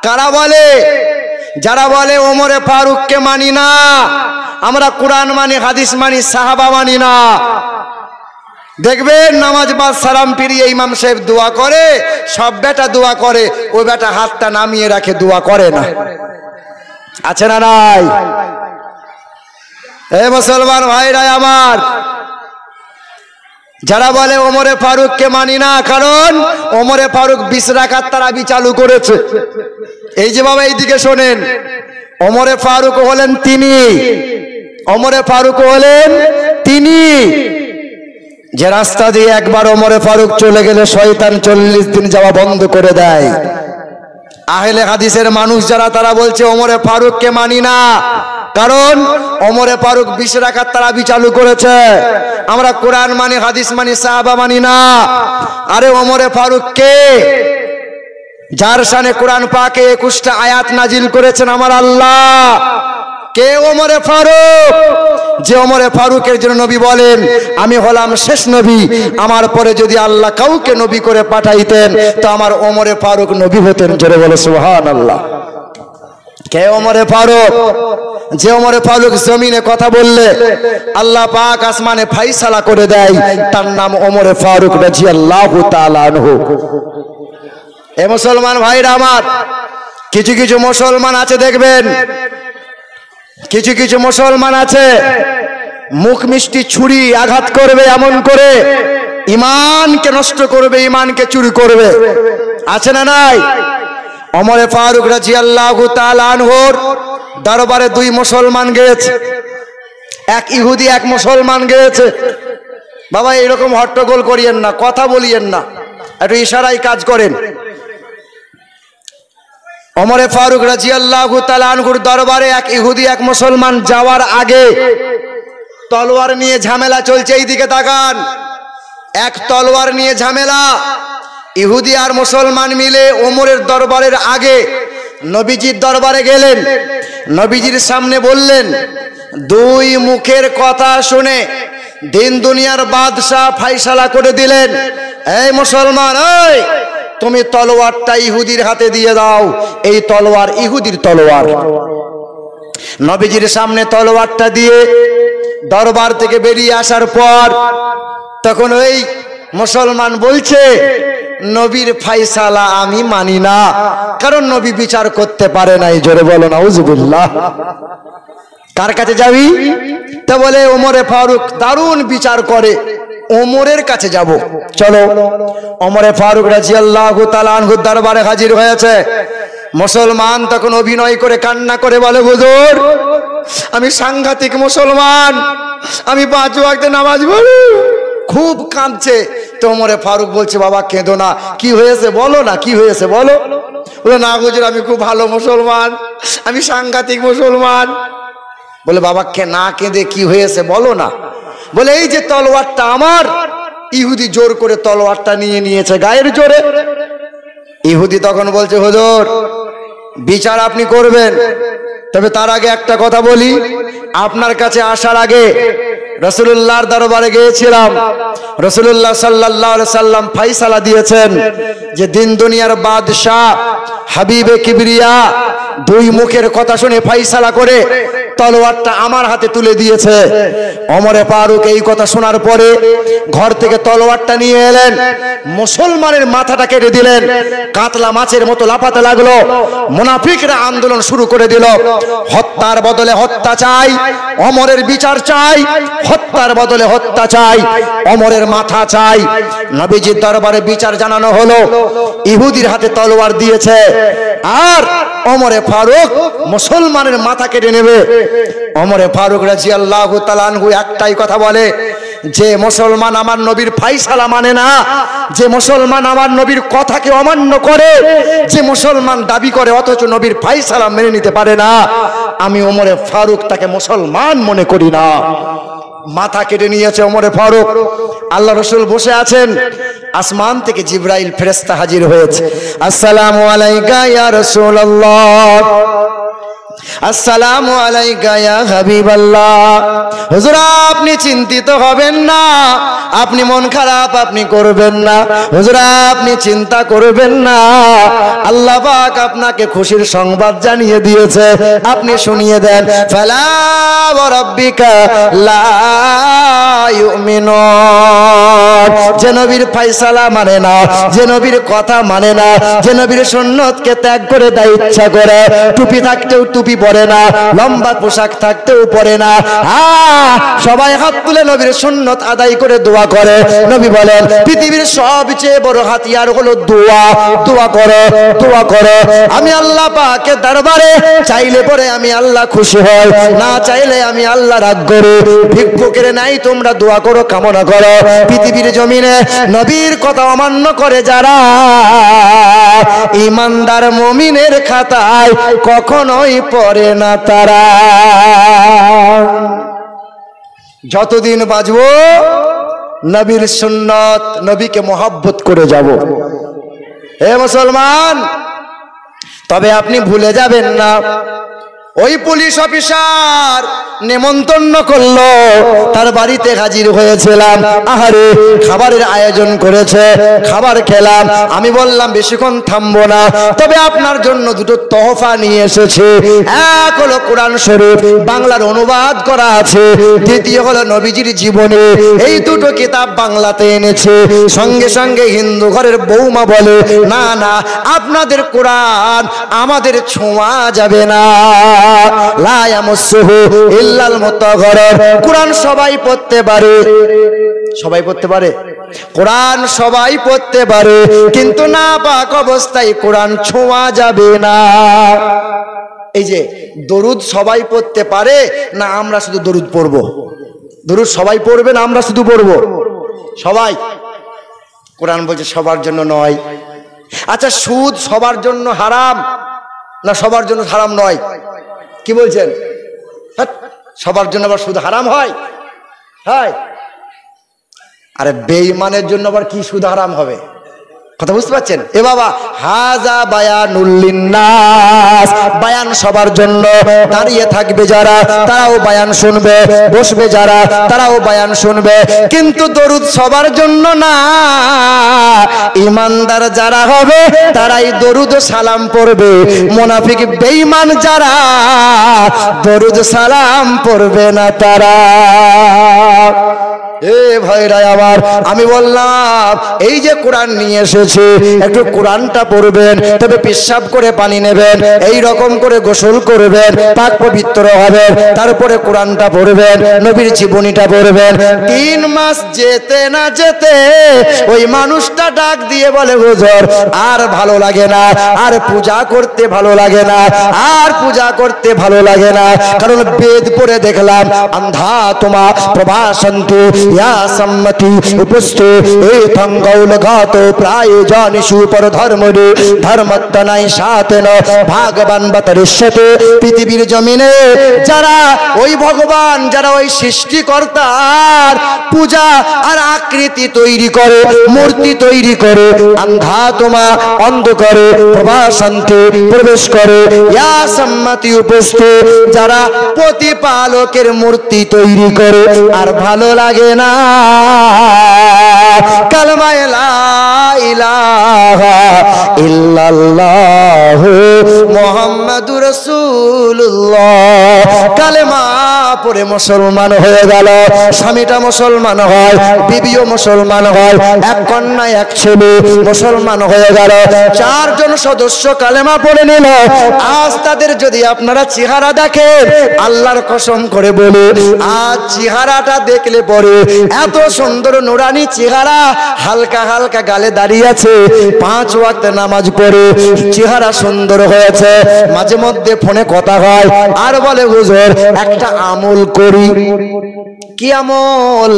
S1: কারা বলে? যারা বলে ওমরে ফারুককে মানি না, আমরা কোরআন মানি, হাদিস মানি, সাহাবা মানি না। দেখবেন নামাজ বাদ সালাম ফিরিয়ে ইমাম সাহেব দোয়া করে, সব বেটা দোয়া করে, ওই বেটা হাতটা নামিয়ে রাখে, দোয়া করে না। আছে না নাই? এ মুসলমান ভাইরা আমার, যারা বলে ওমরে ফারুককে মানি না, কারণ ওমরে ফারুক 20 রাকাত তারাবি চালু করেছে। এই যে বাবা এইদিকে শোনেন, ওমরে ফারুক হলেন তিনি, ওমরে ফারুক হলেন তিনি যে রাস্তা দিয়ে একবার ওমরে ফারুক চলে গেলে শয়তান 40 দিন যাওয়া বন্ধ করে দেয়। আহলে হাদিসের মানুষ যারা, তারা বলছে ওমরে ফারুককে মানি না, কারণ ওমরে ফারুক 20 রাকাত তারাবি চালু করেছে। আমরা কোরআন মানি, হাদিস মানি, সাহাবা মানি না। আরে ওমরে ফারুক কে? যার শানে কোরআন পাকে 21টা আয়াত নাজিল করেছেন আমার আল্লাহ। কে ওমরে ফারুক? যে ওমরে ফারুকের জন্য নবী বলেন, আমি হলাম শেষ নবী, আমার পরে যদি আল্লাহ কাউকে নবী করে পাঠাইতেন তো আমার ওমরে ফারুক নবী হতেন। জোরে বলে সুবহানাল্লাহ। কে ওমরে ফারুক? যে ওমরে ফারুক জমিনে কথা বললে আল্লাহ পাক আসমানে ফাইসালা করে দেয়, তার নাম ওমরে ফারুক রাদিয়াল্লাহু তাআলা আনহু। এ মুসলমান ভাইরা আমার, কিছু কিছু মুসলমান আছে দেখবেন, কিছু কিছু মুসলমান আছে মুখ মিষ্টি ছুরি আঘাত করবে, এমন করে ইমানকে নষ্ট করবে, ইমানকে চুরি করবে। আছে না নাই? ওমরে ফারুক রাদিয়াল্লাহু তাআলা আনহুর দরবারে 2 মুসলমান গিয়েছে, এক ইহুদি এক মুসলমান গিয়েছে। বাবা এরকম হট্টগোল করিয়েন না, কথা বলিয়েন না, একটু ইশারায় কাজ করেন। ওমরে ফারুক রাদিয়াল্লাহু তাআলা আনহুর দরবারে এক ইহুদি এক মুসলমান যাওয়ার আগে তলোয়ার নিয়ে ঝামেলা চলছে। এইদিকে তাকান, এক তলোয়ার নিয়ে ঝামেলা। ইহুদি আর মুসলমান মিলে ওমরের দরবারের আগে নবীজির দরবারে গেলেন, নবীজির সামনে বললেন, 2 মুখের কথা শুনে দিন দুনিয়ার বাদশাহ ফাইসালা করে দিলেন, এই মুসলমান, এই তুমি তলোয়ারটা ইহুদির হাতে দিয়ে দাও, এই তলোয়ার ইহুদির তলোয়ার। নবীজির সামনে তলোয়ারটা দিয়ে দরবার থেকে বেরিয়ে আসার পর তখন ওই মুসলমান বলছে, নবীর ফাইসালা আমি মানি না, কারণ নবী বিচার করতে পারে নাই। জোরে বলো নাউজুবিল্লাহ। কার কাছে যাবি? তা বলে ওমরে ফারুক দারুণ বিচার করে, ওমরের কাছে যাব। চলো। ওমরে ফারুক রাদিয়াল্লাহু তাআলা আনহুর দরবারে হাজির হয়েছে। মুসলমান তখন অভিনয় করে কান্না করে বলে, হুজুর আমি সাংঘাতিক মুসলমান, আমি 5 ওয়াক্ত নামাজ পড়ি। খুব কাঁদছে। তো ওমরে ফারুক বলছে, বাবা কেঁদো না, কি হয়েছে বলো না, কি হয়েছে বলো। বলে, না হুজুর আমি খুব ভালো মুসলমান, আমি সাংঘাতিক মুসলমান। বলে, বাবা না কেঁদে কি হয়েছে বলো না। বলে, এই যে তলোয়ারটা আমার, ইহুদি জোর করে তলোয়ারটা নিয়ে নিয়েছে গায়ের জোরে। ইহুদি তখন বলছে, হুজুর বিচার আপনি করবেন, তবে তার আগে একটা কথা বলি, আপনার কাছে আসার আগে রাসূলুল্লাহর দরবারে গিয়েছিলাম। রাসূলুল্লাহ সাল্লাল্লাহু আলাইহি সাল্লাম ফয়সালা দিয়েছেন যে দিন দুনিয়ার বাদশা হাবিবে কিবরিয়া দুই মুখের কথা শুনে ফয়সালা করে তলোয়ারটা আমার হাতে তুলে দিয়েছে। ওমরে ফারুক এই কথা শোনার পরে ঘর থেকে তলোয়ারটা নিয়ে এলেন, মুসলমানের মাথাটা কেটে দিলেন। কাতলা মাছের মতো লাফাতে লাগলো। মুনাফিকরা আন্দোলন শুরু করে দিল, হত্যার বদলে হত্যা চাই, ওমরের বিচার চাই, হত্যার বদলে হত্যা চাই, ওমরের মাথা চাই। নবীজির দরবারে বিচার জানানো হলো, ইহুদির হাতে তলোয়ার দিয়েছে আর ওমরে ফারুক মুসলমানের মাথা কেটে নেবে। ওমরে ফারুক রাদিয়াল্লাহু তাআলা আনহু একটাই কথা বলে, যে মুসলমান আমার নবীর ফয়সালা মানে না, যে মুসলমান আমার নবীর কথাকে অমান্য করে, যে মুসলমান দাবি করে অথচ নবীর ফয়সালা মেনে নিতে পারে না, আমি ওমরে ফারুক তাকে মুসলমান মনে করি না। মাথা কেটে নিয়েছে ওমরে ফারুক। আল্লাহ রাসূল বসে আছেন, আসমান থেকে জিবরাইল ফেরেশতা হাজির হয়েছে। আসসালামু আলাইকা ইয়া রাসূলুল্লাহ, আসসালামু আলাইকা ইয়া হাবিবাল্লাহ। হুজুর আপনি চিন্তিত হবেন না, আপনি মন খারাপ আপনি করবেন না, হুজুর আপনি চিন্তা করবেন না, আল্লাহ পাক আপনাকে খুশির সংবাদ জানিয়ে দিয়েছে, আপনি শুনিয়ে দেন। ফালা ওয়া রাব্বিকা লা ইউমিনুন, যে নবীর ফয়সালা মানে না, যে নবীর কথা মানে না, যে নবীর সুন্নতকে ত্যাগ করে দেয় ইচ্ছা করে, টুপি থাকতেও টুপি পরে না, লম্বা পোশাক থাকতেও পরে না, সবাই হাত তুলে নবীর সুন্নত আদায় করে দোয়া করে। নবী বলেন পৃথিবীর সবচেয়ে বড় হাতিয়ার হলো দোয়া। দোয়া করো, দোয়া করো। আমি আল্লাহ পাকের দরবারে চাইলে পরে আমি আল্লাহ খুশি হই, না চাইলে আমি আল্লাহ রাগ করি। ভিক্ষুকের নাই তোমরা দোয়া করো, কামনা করো। পৃথিবীর জমিনে নবীর কথা অমান্য করে যারা, ইমানদার মুমিনের খাতায় কখনোই পড়ে না তারা। যতদিন বাঁচবো নবীর সুন্নত, নবীকে মহব্বত করে যাব। হে মুসলমান, তবে আপনি ভুলে যাবেন না, ওই পুলিশ অফিসার নেমন্তন্ন করলো, তার বাড়িতে হাজির হয়েছিলাম। আহারে খাবারের আয়োজন করেছে, খাবার খেলাম। আমি বললাম বেশিক্ষণ থামবো না, তবে আপনার জন্য দুটো তোহফা নিয়ে এসেছি। এক হলো কোরআন শরীফ, বাংলার অনুবাদ করা আছে, দ্বিতীয় হলো নবীজির জীবনী। এই দুটো কিতাব বাংলাতে এনেছে। সঙ্গে সঙ্গে হিন্দু ঘরের বৌমা বলে, না না আপনাদের কোরআন আমাদের ছোঁয়া যাবে না, লা ইয়ামাসসুহু ইল্লাল মুতাহহারুন। কোরআন সবাই পড়তে পারে, সবাই পড়তে পারে, কোরআন সবাই পড়তে পারে, কিন্তু নাপাক অবস্থায় কোরআন ছোঁয়া যাবে না। এই যে দরুদ সবাই পড়তে পারে না, আমরা শুধু দরুদ পড়বো? দরুদ সবাই পড়বে না আমরা শুধু পড়বো? সবাই। কোরআন বলছে সবার জন্য নয়। আচ্ছা সুদ সবার জন্য হারাম না সবার জন্য হারাম নয়? কি বলছেন? সবার জন্য আবার সুদ হারাম হয়? হয়। আরে বেঈমানের জন্য আবার কি সুদ হারাম হবে? কথা বুঝতে পারছেন? এ বাবা, হাজা বায়ানুল লিন্নাস, বায়ান সবার জন্য। দাঁড়িয়ে থাকবে যারা তারাও বায়ান শুনবে, বসবে যারা তারাও বায়ান শুনবে, কিন্তু দরুদ সবার জন্য না। ইমানদার যারা হবে তারাই দরুদ সালাম পড়বে, মুনাফিক বেঈমান যারা দরুদ সালাম পড়বে না তারা। এ ভাইরা আমার, আমি বললাম এই যে কোরআন নিয়ে এসেছে, একটু কোরআনটা পড়বেন, তবে পেশাব করে পানি নেবেন, এই রকম করে গোসল করবেন, পাক পবিত্র হবেন, তারপরে কোরআনটা পড়বেন, নবীর জীবনীটা পড়বেন। 3 মাস যেতে না যেতে ওই মানুষটা ডাক দিয়ে বলে, হুজুর আর ভালো লাগে না, আর পূজা করতে ভালো লাগে না, আর পূজা করতে ভালো লাগে না, কারণ বেদ পড়ে দেখলাম অন্ধা তোমা প্রভাসন্তু ইয়া সম্মতি উপস্থিত এই থঙ্গৌল ঘাত প্রায় জানি সুপর ধর্ম রে ধর্মত্ব নাই সাথে ন ভাগবান বতরিষ্যতে পৃথিবীর জমিনে যারা ওই ভগবান যারা ওই সৃষ্টিকর্তার পূজা আর আকৃতি তৈরি করে মূর্তি তৈরি করে অন্ধাত্মা অন্ধ করে প্রভাশান্তি প্রবেশ করে ইয়া সম্মতি উপস্থিত যারা প্রতিপালকের মূর্তি তৈরি করে আর ভালো লাগে না কালমা লা ইলাহা ইল্লাল্লাহ মুহাম্মাদুর রাসূলুল্লাহ কালেমা পড়ে মুসলমান হয়ে গেল স্বামীটা মুসলমান হয় বিবিও মুসলমান হয় এক কন্যা এক ছেলে মুসলমান হয়ে গেল চারজন সদস্য কালেমা পড়ে নিল আজ তাদের যদি আপনারা চেহারা দেখেন আল্লাহর কসম করে বলে আজ চেহারাটা দেখলে পরে এত সুন্দর নুরানি চেহারা হালকা হালকা গালে দাঁড়িয়ে আছে 5 ওয়াক্ত নামাজ পড়ে চেহারা সুন্দর হয়েছে মাঝে মধ্যে ফোনে কথা হয় আর বলে হুজুর একটা আমল করি কি আমল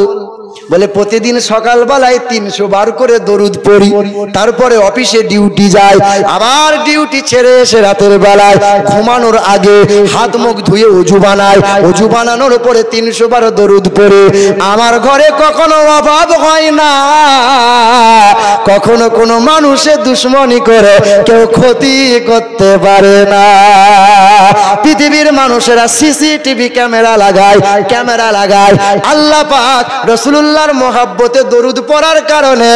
S1: বলে প্রতিদিন সকালবেলায় 300 বার করে দরুদ পড়ি তারপরে অফিসে ডিউটি যায় আবার ডিউটি ছেড়ে এসে রাতের বেলায় ঘুমানোর আগে হাত মুখ ধুয়ে ওযু বানায় ওযু বানানোর পরে 300 বার দরুদ পড়ে আমার ঘরে কখনো অভাব হয় না কখনো কোনো মানুষে দুশ্মনী করে কেউ ক্ষতি করতে পারে না পৃথিবীর মানুষেরা সিসিটিভি ক্যামেরা লাগায় আল্লাহ পাক রাসূলুল্লাহর মহব্বতে দরুদ পড়ার কারণে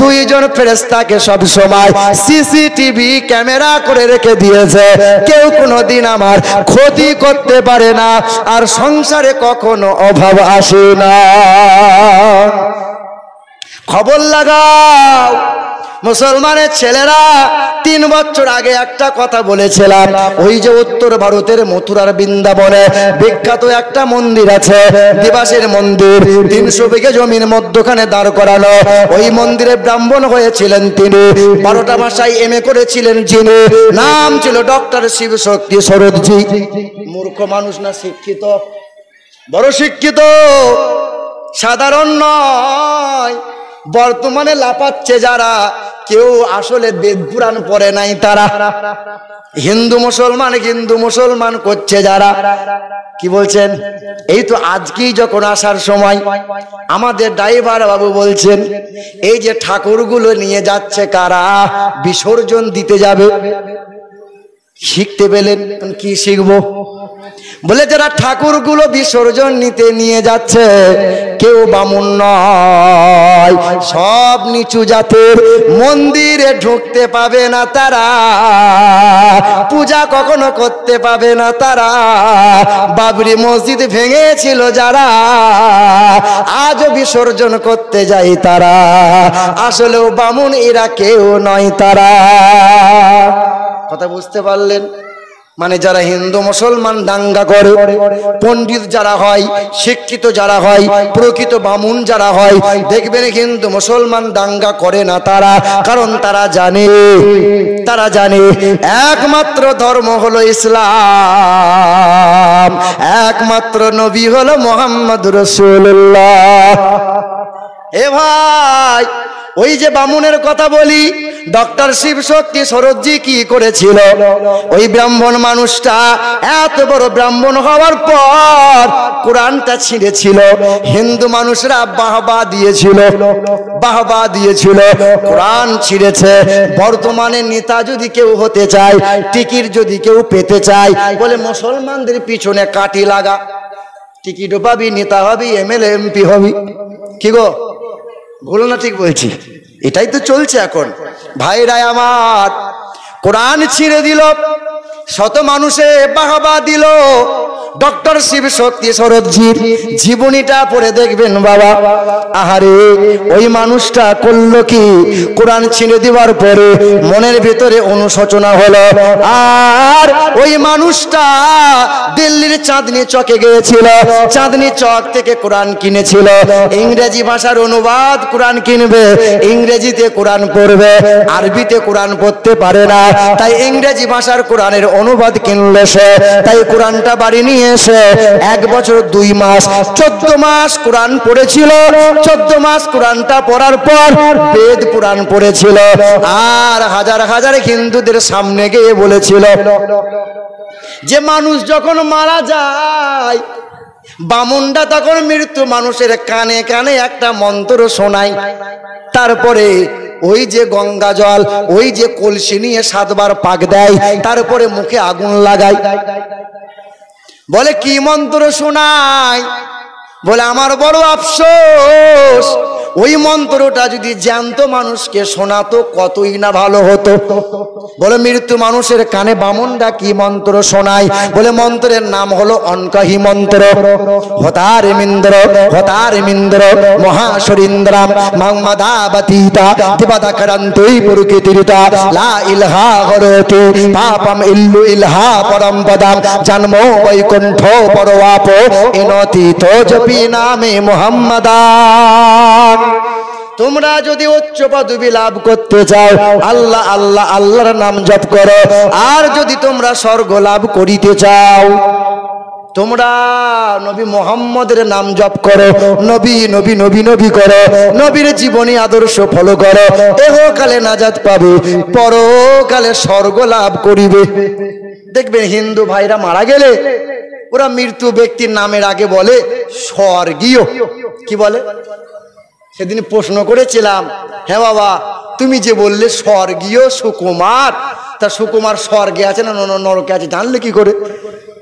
S1: দুইজন ফেরেশতাকে সব সময় সিসিটিভি ক্যামেরা করে রেখে দিয়েছে কেউ কোনোদিন আমার ক্ষতি করতে পারে না আর সংসারে কখনো অভাব আসে না খবর লাগাও মুসলমানের ছেলেরা 3 বছর আগে একটা কথা বলেছিলাম ওই যে উত্তর ভারতের মথুরার বৃন্দাবনে বিখ্যাত একটা মন্দির আছে দিবাসের মন্দির 300 বিঘে জমির মধ্যখানে দাঁড় করানো ওই মন্দিরে ব্রাহ্মণ হয়েছিলেন তিনি 12টা ভাষায় এমএ করেছিলেন যিনি নাম ছিল ডক্টর শিবশক্তি সরোদজি মূর্খ মানুষ না শিক্ষিত বড় শিক্ষিত সাধারণ নয় বর্তমানে লাপাচ্ছে যারা কেউ আসলে বেদ পুরাণ পড়ে নাই তারা হিন্দু মুসলমান করছে যারা কি বলছেন এই তো আজকেই যখন আসার সময় আমাদের ড্রাইভার বাবু বলছেন এই যে ঠাকুরগুলো নিয়ে যাচ্ছে কারা বিসর্জন দিতে যাবে শিখতে পেলেন কি শিখবো বলে যারা ঠাকুরগুলো বিসর্জন নিতে নিয়ে যাচ্ছে কেউ বামুন নয় সব নিচু জাতের মন্দিরে ঢুকতে পাবে না তারা পূজা কখনো করতে পাবে না তারা বাবরি মসজিদ ভেঙেছিল যারা আজও বিসর্জন করতে যায় তারা আসলেও বামুন এরা কেউ নয় তারা কথা বুঝতে পারলেন মানে যারা হিন্দু মুসলমান দাঙ্গা করে পণ্ডিত যারা হয় শিক্ষিত যারা হয় প্রকৃত বামুন যারা হয় দেখবেন হিন্দু মুসলমান দাঙ্গা করে না তারা কারণ তারা জানে একমাত্র ধর্ম হলো ইসলাম একমাত্র নবী হলো মুহাম্মদুর রাসূলুল্লাহ এ ভাই ওই যে বামুনের কথা বলি ডক্টর শিবশক্তি সরোদজি কি করেছিল ওই ব্রাহ্মণ মানুষটা এত বড় ব্রাহ্মণ হওয়ার পর কোরআনটা ছিঁড়েছিল হিন্দু মানুষরা বাহবা দিয়েছিল কোরআন ছিঁড়েছে বর্তমানে নেতা যদি কেউ হতে চায় টিকিট যদি কেউ পেতে চায় বলে মুসলমানদের পিছনে কাটি লাগা টিকিটও পাবি নেতা হবি এমএলএ এমপি হবি কি গো ভুল না ঠিক বলছি এটাই তো চলছে এখন ভাইরা আমার কোরআন ছিঁড়ে দিল শত মানুষে বাহবা দিল ডক্টর শিবশক্তি সরোদজির জীবনীটা পড়ে দেখবেন বাবা আহারে ওই মানুষটা করলো কি কোরআন ছিঁড়ে দেওয়ার পরে মনের ভিতরে অনুশোচনা হলো আর ওই মানুষটা দিল্লির চাঁদনি চকে গিয়েছিল চাঁদনি চক থেকে কোরআন কিনেছিল ইংরেজি ভাষার অনুবাদ কোরআন কিনবে ইংরেজিতে কোরআন পড়বে আরবিতে কোরআন পড়তে পারে না তাই ইংরেজি ভাষার কোরআনের অনুবাদ কিনলো সে তাই কোরআনটা বাড়ি নিয়ে নিয়ে এসে 1 বছর 2 মাস 14 মাস কোরআন পড়েছিল। 14 মাস কোরআনটা পড়ার পর বেদ পুরাণ পড়েছিল, আর হাজার হাজার হিন্দুদের সামনে গিয়ে বলেছিল যে মানুষ যখন মারা যায়, বামুনটা তখন মৃত্যু মানুষের কানে কানে একটা মন্ত্র শোনায়, তারপরে ওই যে গঙ্গা জল, ওই যে কলসি নিয়ে 7 বার পাক দেয়, তারপরে মুখে আগুন লাগায়। বলে কি মন্ত্র শোনায়? বলে আমার বড় আফসোস, ওই মন্ত্রটা যদি জ্যান্ত মানুষকে শোনাতো কতই না ভালো হতো। বলে মৃত্যু মানুষের কানে বামুনরা কি মন্ত্র শোনায়? বলে মন্ত্রের নাম হলো অনকাহি মন্ত্র। হতার মিন্দ্র হতার মিন্দ্র মহাশরীন্দ্রাম মাংমাদাবতীতা দিবাদাকরন্তই পুরকিতিরিতা লা ইলহা হরতি পাপম ইল্লু ইলহা পরম পদম জন্মো বৈকুণ্ঠ পরওয়াপ এনতি তো জপি নামে মুহাম্মাদান। তোমরা যদি উচ্চ পদবি লাভ করতে চাও, আল্লাহ আল্লাহ আল্লাহর নাম জপ করো। আর যদি তোমরা স্বর্গ লাভ করিতে চাও, তোমরা নবী মুহাম্মদের নাম জপ করো, নবী নবী নবী নবী করো, নবীর জীবনী আদর্শ ফলো করো। এহকালে নাজাত পাবে, পরকালে স্বর্গ লাভ করিবে। দেখবেন হিন্দু ভাইরা মারা গেলে ওরা মৃত্যু ব্যক্তির নামের আগে বলে স্বর্গীয়। কি বলে? সেদিন প্রশ্ন করেছিলাম, হ্যাঁ বাবা তুমি যে বললে স্বর্গীয় সুকুমার, তা সুকুমার স্বর্গে আছে না নরকে আছে জানলে কি করে?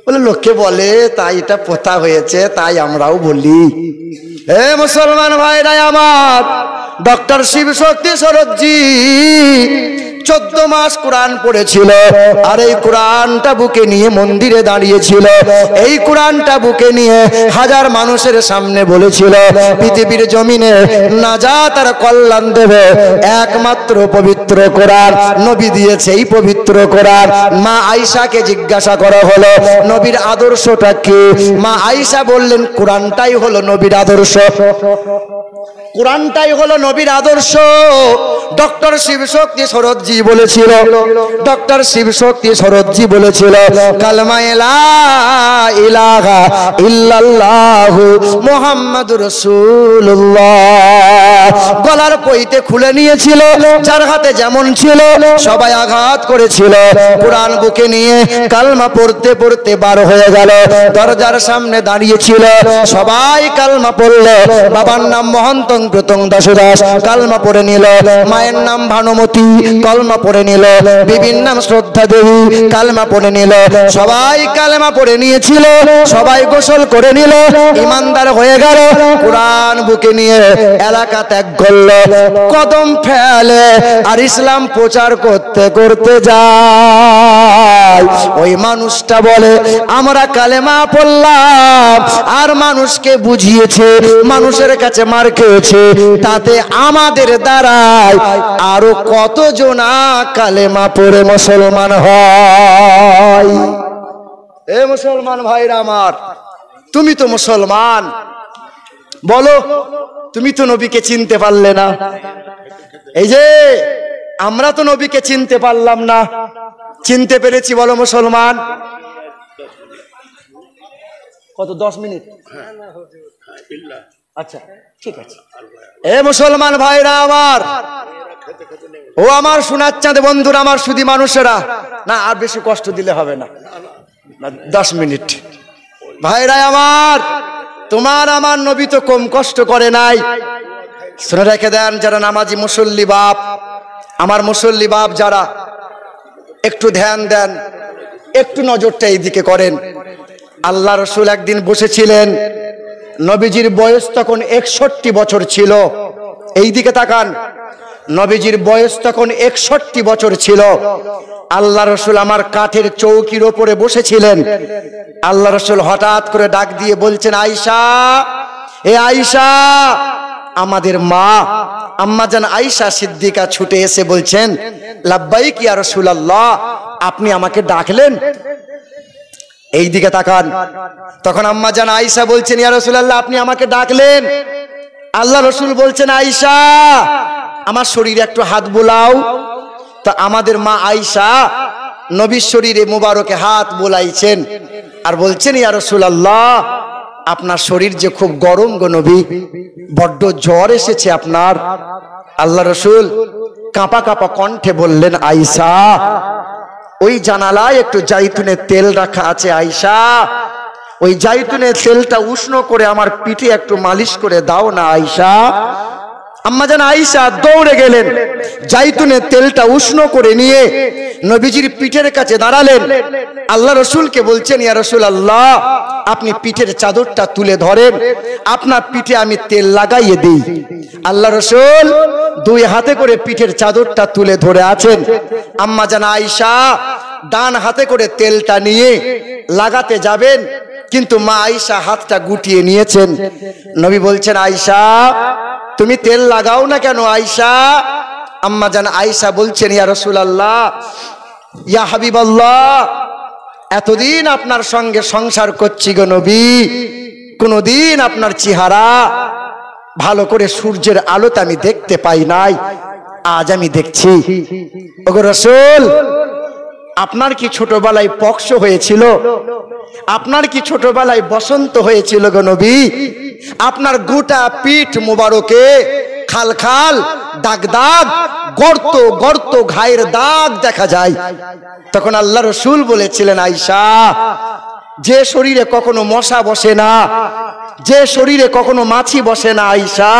S1: বলে লোকে বলে, তাই এটা পোতা হয়েছে, তাই আমরাও বলি। হে মুসলমান ভাইরা আমার, ডক্টর শিব শক্তি সরোজজি 14 মাস কোরআন পড়েছিল, আর এই কোরআনটা বুকে নিয়ে মন্দিরে দাঁড়িয়েছিল। এই কোরআনটা বুকে নিয়ে হাজার মানুষের সামনে বলেছিল পৃথিবীর জমিনে নাজাত আর কল্যাণ দেবে একমাত্র পবিত্র কোরআন। নবী দিয়েছে এই পবিত্র কোরআন। মা আয়েশাকে জিজ্ঞাসা করা হলো নবীর আদর্শটা কি? মা আয়েশা বললেন কোরআনটাই হলো নবীর আদর্শ, কোরআনটাই হলো নবীর আদর্শ। ডক্টর শিবশক্তি সরোজজি বলেছিল, ডক্টর শিবশক্তি সরোজজি বলেছিল কালমা লা ইলাহা ইল্লাল্লাহু মুহাম্মাদুর রাসূলুল্লাহ গলার পইতে খুলে নিয়েছিল, যার হাতে যেমন ছিল সবাই আঘাত করেছিল। কোরআন বুকে নিয়ে কালমা পড়তে পড়তে বার হয়ে গেল, দরজার সামনে দাঁড়িয়েছিল, সবাই কালমা পড়ল। বাবার নাম মহন্ত প্রতং দাসদাস, কালমা পড়ে নিল। মায়ের নাম ভানুমতি, কালমা পড়ে নিল। বিবির নাম শ্রদ্ধা দেবী, কালমা পড়ে নিল। সবাই কালেমা পড়ে নিয়েছিল, সবাই গোসল করে নিল, ইমানদার হয়ে গেল। কোরআন বুকে নিয়ে এলাকা ত্যাগ করল, কদম ফেলে আর ইসলাম প্রচার করতে করতে যায়। ওই মানুষটা বলে আমরা কালেমা পড়লাম আর মানুষকে বুঝিয়েছে, মানুষের কাছে মার খেয়েছে, তাতে আমাদের দ্বারাই আরো কতজনা কালেমা পড়ে মুসলমান হয়। এ মুসলমান ভাইরা আমার, তুমি তো মুসলমান, বলো তুমি তো নবীকে চিনতে পারলে না। এই যে আমরা তো নবীকে চিনতে পারলাম না, চিনতে পেরেছি বলো মুসলমান? কত 10 মিনিট? আচ্ছা ঠিক আছে। এ মুসলমান ভাইরা আমার, ও আমার সোনার চাঁদ বন্ধুরা, আমার সুধী মানুষেরা, না আর বেশি কষ্ট দিলে হবে না, 10 মিনিট। ভাইরা আমার, তোমার আমার নবী তো কম কষ্ট করে নাই। শুনে রেখে দেন যারা নামাজি মুসল্লি বাপ, আমার মুসল্লি বাপ যারা, একটু ধ্যান দেন, একটু নজরটা এইদিকে করেন। আল্লাহ রসুল একদিন বসেছিলেন, নবীজির বয়স তখন 61 বছর ছিল। এইদিকে তাকান, নবীজির বয়স তখন 61 বছর ছিল। আল্লাহ রসুল আমার কাঠের চৌকির ওপরে বসেছিলেন। আল্লাহ রসুল হঠাৎ করে ডাক দিয়ে বলছেন, আয়েশা, এ আয়েশা। আমাদের মা আম্মাজান আয়েশা সিদ্দিকা ছুটে এসে বলছেন, লাব্বাইক ইয়া রাসূলুল্লাহ, আপনি আমাকে ডাকলেন? এই দিকে তাকান। তখন আম্মাজান আয়েশা বলছেন, ইয়া রাসূলুল্লাহ, আপনি আমাকে ডাকলেন? আল্লাহ রসুল বলছেন, আয়েশা আমার শরীরে একটু হাত বোলাও। তা আমাদের মা আয়েশা নবীর শরীরে মুবারকে হাত বোলাইছেন আর বলছেন, ইয়া রাসূলুল্লাহ, আপনার শরীর যে খুব গরম গো নবী, বড্ড জ্বর এসেছে আপনার। আল্লাহ রসুল কাঁপা কাঁপা কণ্ঠে বললেন, আয়েশা, ওই জানালায় একটু জাইতুনের তেল রাখা আছে আয়েশা, ওই জাইতুনের তেলটা উষ্ণ করে আমার পিঠে একটু মালিশ করে দাও না আয়েশা। আম্মাজান আয়েশা দৌড়ে গেলেন, জাইতুনের তেলটা উষ্ণ করে নিয়ে নবীজির পিঠের কাছে দাঁড়ালেন। আল্লাহ রসুলকে বলছেন, ইয়া রাসূলুল্লাহ, আপনি পিঠের চাদরটা তুলে ধরেন, আপনার পিঠে আমি তেল লাগাইয়ে দিই। আল্লাহ রসুল দুই হাতে করে পিঠের চাদরটা তুলে ধরে আছেন। আম্মাজান আয়েশা ডান হাতে করে তেলটা নিয়ে লাগাতে যাবেন, কিন্তু মা আয়েশা হাতটা গুটিয়ে নিয়েছেন। নবী বলছেন, আয়েশা, তুমি তেল লাগাও না কেন আয়েশা? আম্মাজান আয়েশা বলছেন, ইয়া রাসূলুল্লাহ, ইয়া হাবিবাল্লাহ, এতদিন আপনার সঙ্গে সংসার করছি গো নবী, কোনদিন আপনার চেহারা ভালো করে সূর্যের আলোতে আমি দেখতে পাই নাই, আজ আমি দেখছি। ওগো রাসূল, আপনার কি ছোটবেলায় পক্স হয়েছিল? আপনার কি ছোটবেলায় বসন্ত হয়েছিল গো নবী? আপনার গোটা পিঠ মুবারকে খাল খাল, দাগ দাগ, গর্ত গর্ত, ঘায়ের দাগ দেখা যায়। তখন আল্লাহ রসুল বলেছিলেন, আয়েশা, যে শরীরে কখনো মশা বসে না, যে শরীরে কখনো মাছি বসে না আয়েশা,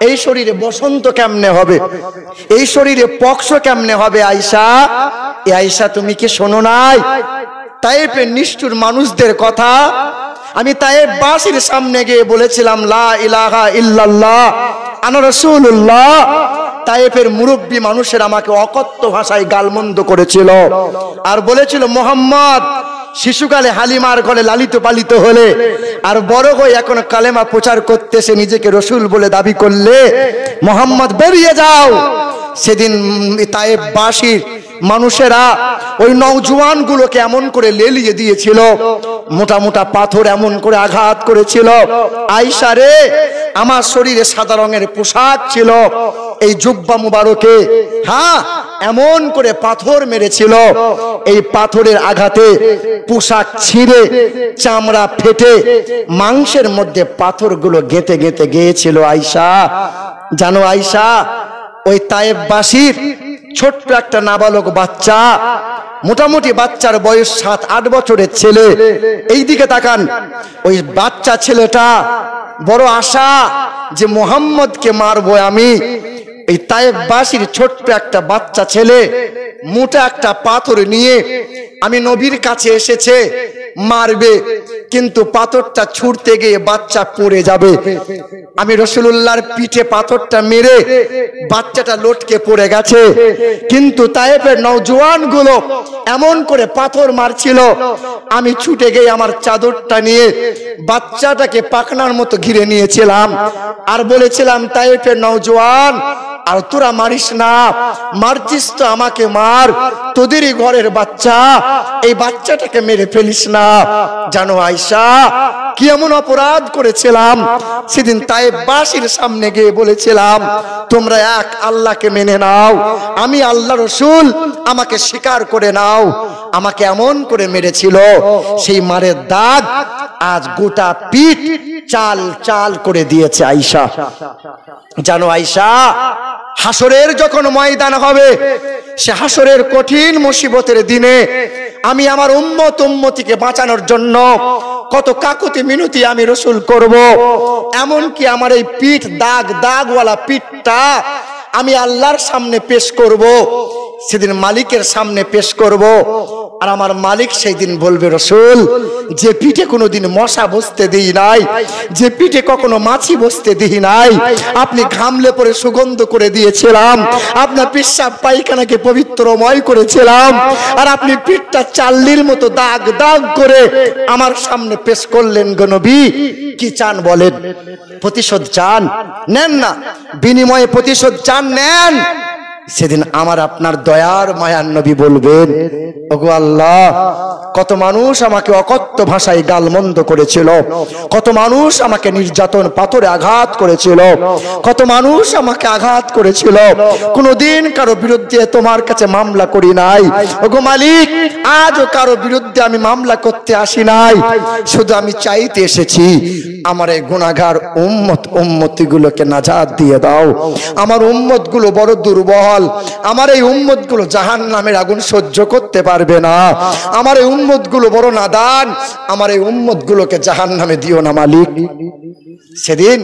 S1: এই শরীরে বসন্ত কেমনে হবে? এই শরীরে পক্স কেমনে হবে আয়েশা? এ আয়েশা, তুমি কি শোনো নাই তায়েফের নিষ্ঠুর মানুষদের কথা? আমি তায়েফবাসীর সামনে গিয়ে বলেছিলাম, লা ইলাহা ইল্লাল্লাহ আনা রাসূলুল্লাহ। তায়েফের মুরব্বী মানুষের আমাকে অকথ্য ভাষায় গালমন্দ করেছিল আর বলেছিল, মুহাম্মদ শিশুকালে হালিমার ঘরে লালিত পালিত হলে আর বড় হয়ে এখন কালেমা প্রচার করতেছে, নিজেকে রসুল বলে দাবি করলে মুহাম্মদ বেরিয়ে যাও। সেদিন তায়েফবাসীর মানুষেরা ওই নওজোয়ান গুলোকে এমন করে লেলিয়ে দিয়েছিল, মোটা মোটা পাথর এমন করে আঘাত করেছিল। আয়েশা রে, আমার শরীরে সাদা রঙের পোশাক ছিল, এই জুব্বা মুবারকে হ্যাঁ এমন করে পাথর মেরেছিল, এই পাথরের আঘাতে পোশাক ছিঁড়ে চামড়া ফেটে মাংসের মধ্যে পাথরগুলো গেঁথে গেঁথে গিয়েছিল। আয়েশা জানো আয়েশা, ওই তায়েফবাসীর ছোট্ট একটা নাবালক বাচ্চা, মোটামুটি বাচ্চার বয়স 7-8 বছরের ছেলে, এই দিকে তাকান, ওই বাচ্চা ছেলেটা বড় আশা যে মুহাম্মদকে মারবো আমি। এই তায়েফবাসীর ছোট্ট একটা বাচ্চা ছেলে মোটা একটা পাথর নিয়ে আমি নবীর কাছে এসেছে, মারবে, কিন্তু পাথরটা ছুঁড়তে গিয়ে বাচ্চা পড়ে যাবে। আমি রাসূলুল্লাহর পিঠে পাথরটা মেরে বাচ্চাটা লটকে পড়ে গেছে, কিন্তু তায়েফের নওজোয়ান গুলো এমন করে পাথর মারছিল, আমি ছুটে গিয়ে আমার চাদরটা নিয়ে বাচ্চাটাকে পাকনার মতো ঘিরে নিয়েছিলাম আর বলেছিলাম, তায়েফের নওজোয়ান, আর তোরা মারিস না, মারছিস তো আমাকে মার, তোদেরই ঘরের বাচ্চা, এই বাচ্চাটাকে মেরে ফেলিস না। জানো আয়েশা, কি এমন অপরাধ করেছিলাম? সেদিন তায়েফবাসীর সামনে গিয়ে বলেছিলাম, তোমরা এক আল্লাহকে মেনে নাও, আমি আল্লাহ রসুল, আমাকে স্বীকার করে নাও। আমাকে এমন করে মেরেছিল, সেই মারের দাগ আজ গোটা পিঠ চাল চাল করে দিয়েছে আয়েশা। জানো আয়েশা, হাসরের যখন ময়দান হবে, সে হাসরের কঠিন মুসিবতের দিনে আমি আমার উম্মত উম্মতিকে বাঁচানোর জন্য কত কাকুতি মিনতি আমি রসুল করব। এমনকি আমার এই পিঠ দাগ দাগওয়ালা পিঠটা আমি আল্লাহর সামনে পেশ করব, সেদিন মালিকের সামনে পেশ করব। আর আমার মালিক সেই দিন বলবে, রসুল, যে পিঠে কোনোদিন মশা বসতে দিই নাই, যে পিঠে কখনো মাছি বসতে দিই নাই, আপনি ঘামলে পরে সুগন্ধ করে দিয়েছিলাম, আপনার পেশাব পায়খানাকে পবিত্রময় করেছিলাম, আর আপনি পিঠটা চাল্লির মতো দাগ দাগ করে আমার সামনে পেশ করলেন গো নবী। কি চান বলেন? প্রতিশোধ চান? নেন না, বিনিময়ে প্রতিশোধ চান, নেন। সেদিন আমার আপনার দয়ার মায়ার নবী বলবেন, ওগো আল্লাহ, কত মানুষ আমাকে অকথ্য ভাষায় গালমন্দ করেছিল, কত মানুষ আমাকে নির্যাতন পাথরে আঘাত করেছিল, কত মানুষ আমাকে আঘাত করেছিল, কোনোদিন কারো বিরুদ্ধে তোমার কাছে মামলা করি নাই। ওগো মালিক, আজও কারো বিরুদ্ধে আমি মামলা করতে আসি নাই, শুধু আমি চাইতে এসেছি আমার এই গুনাহগার উম্মতি গুলোকে নাজাত দিয়ে দাও। আমার উম্মত গুলো বড় দুর্বল, আমার এই উম্মত গুলো জাহান্নামের আগুন সহ্য করতে পারবে না, আমার এই উম্মত গুলো বড় নাদান, আমার এই উম্মত গুলোকে জাহান্নামে দিও না মালিক। সেদিন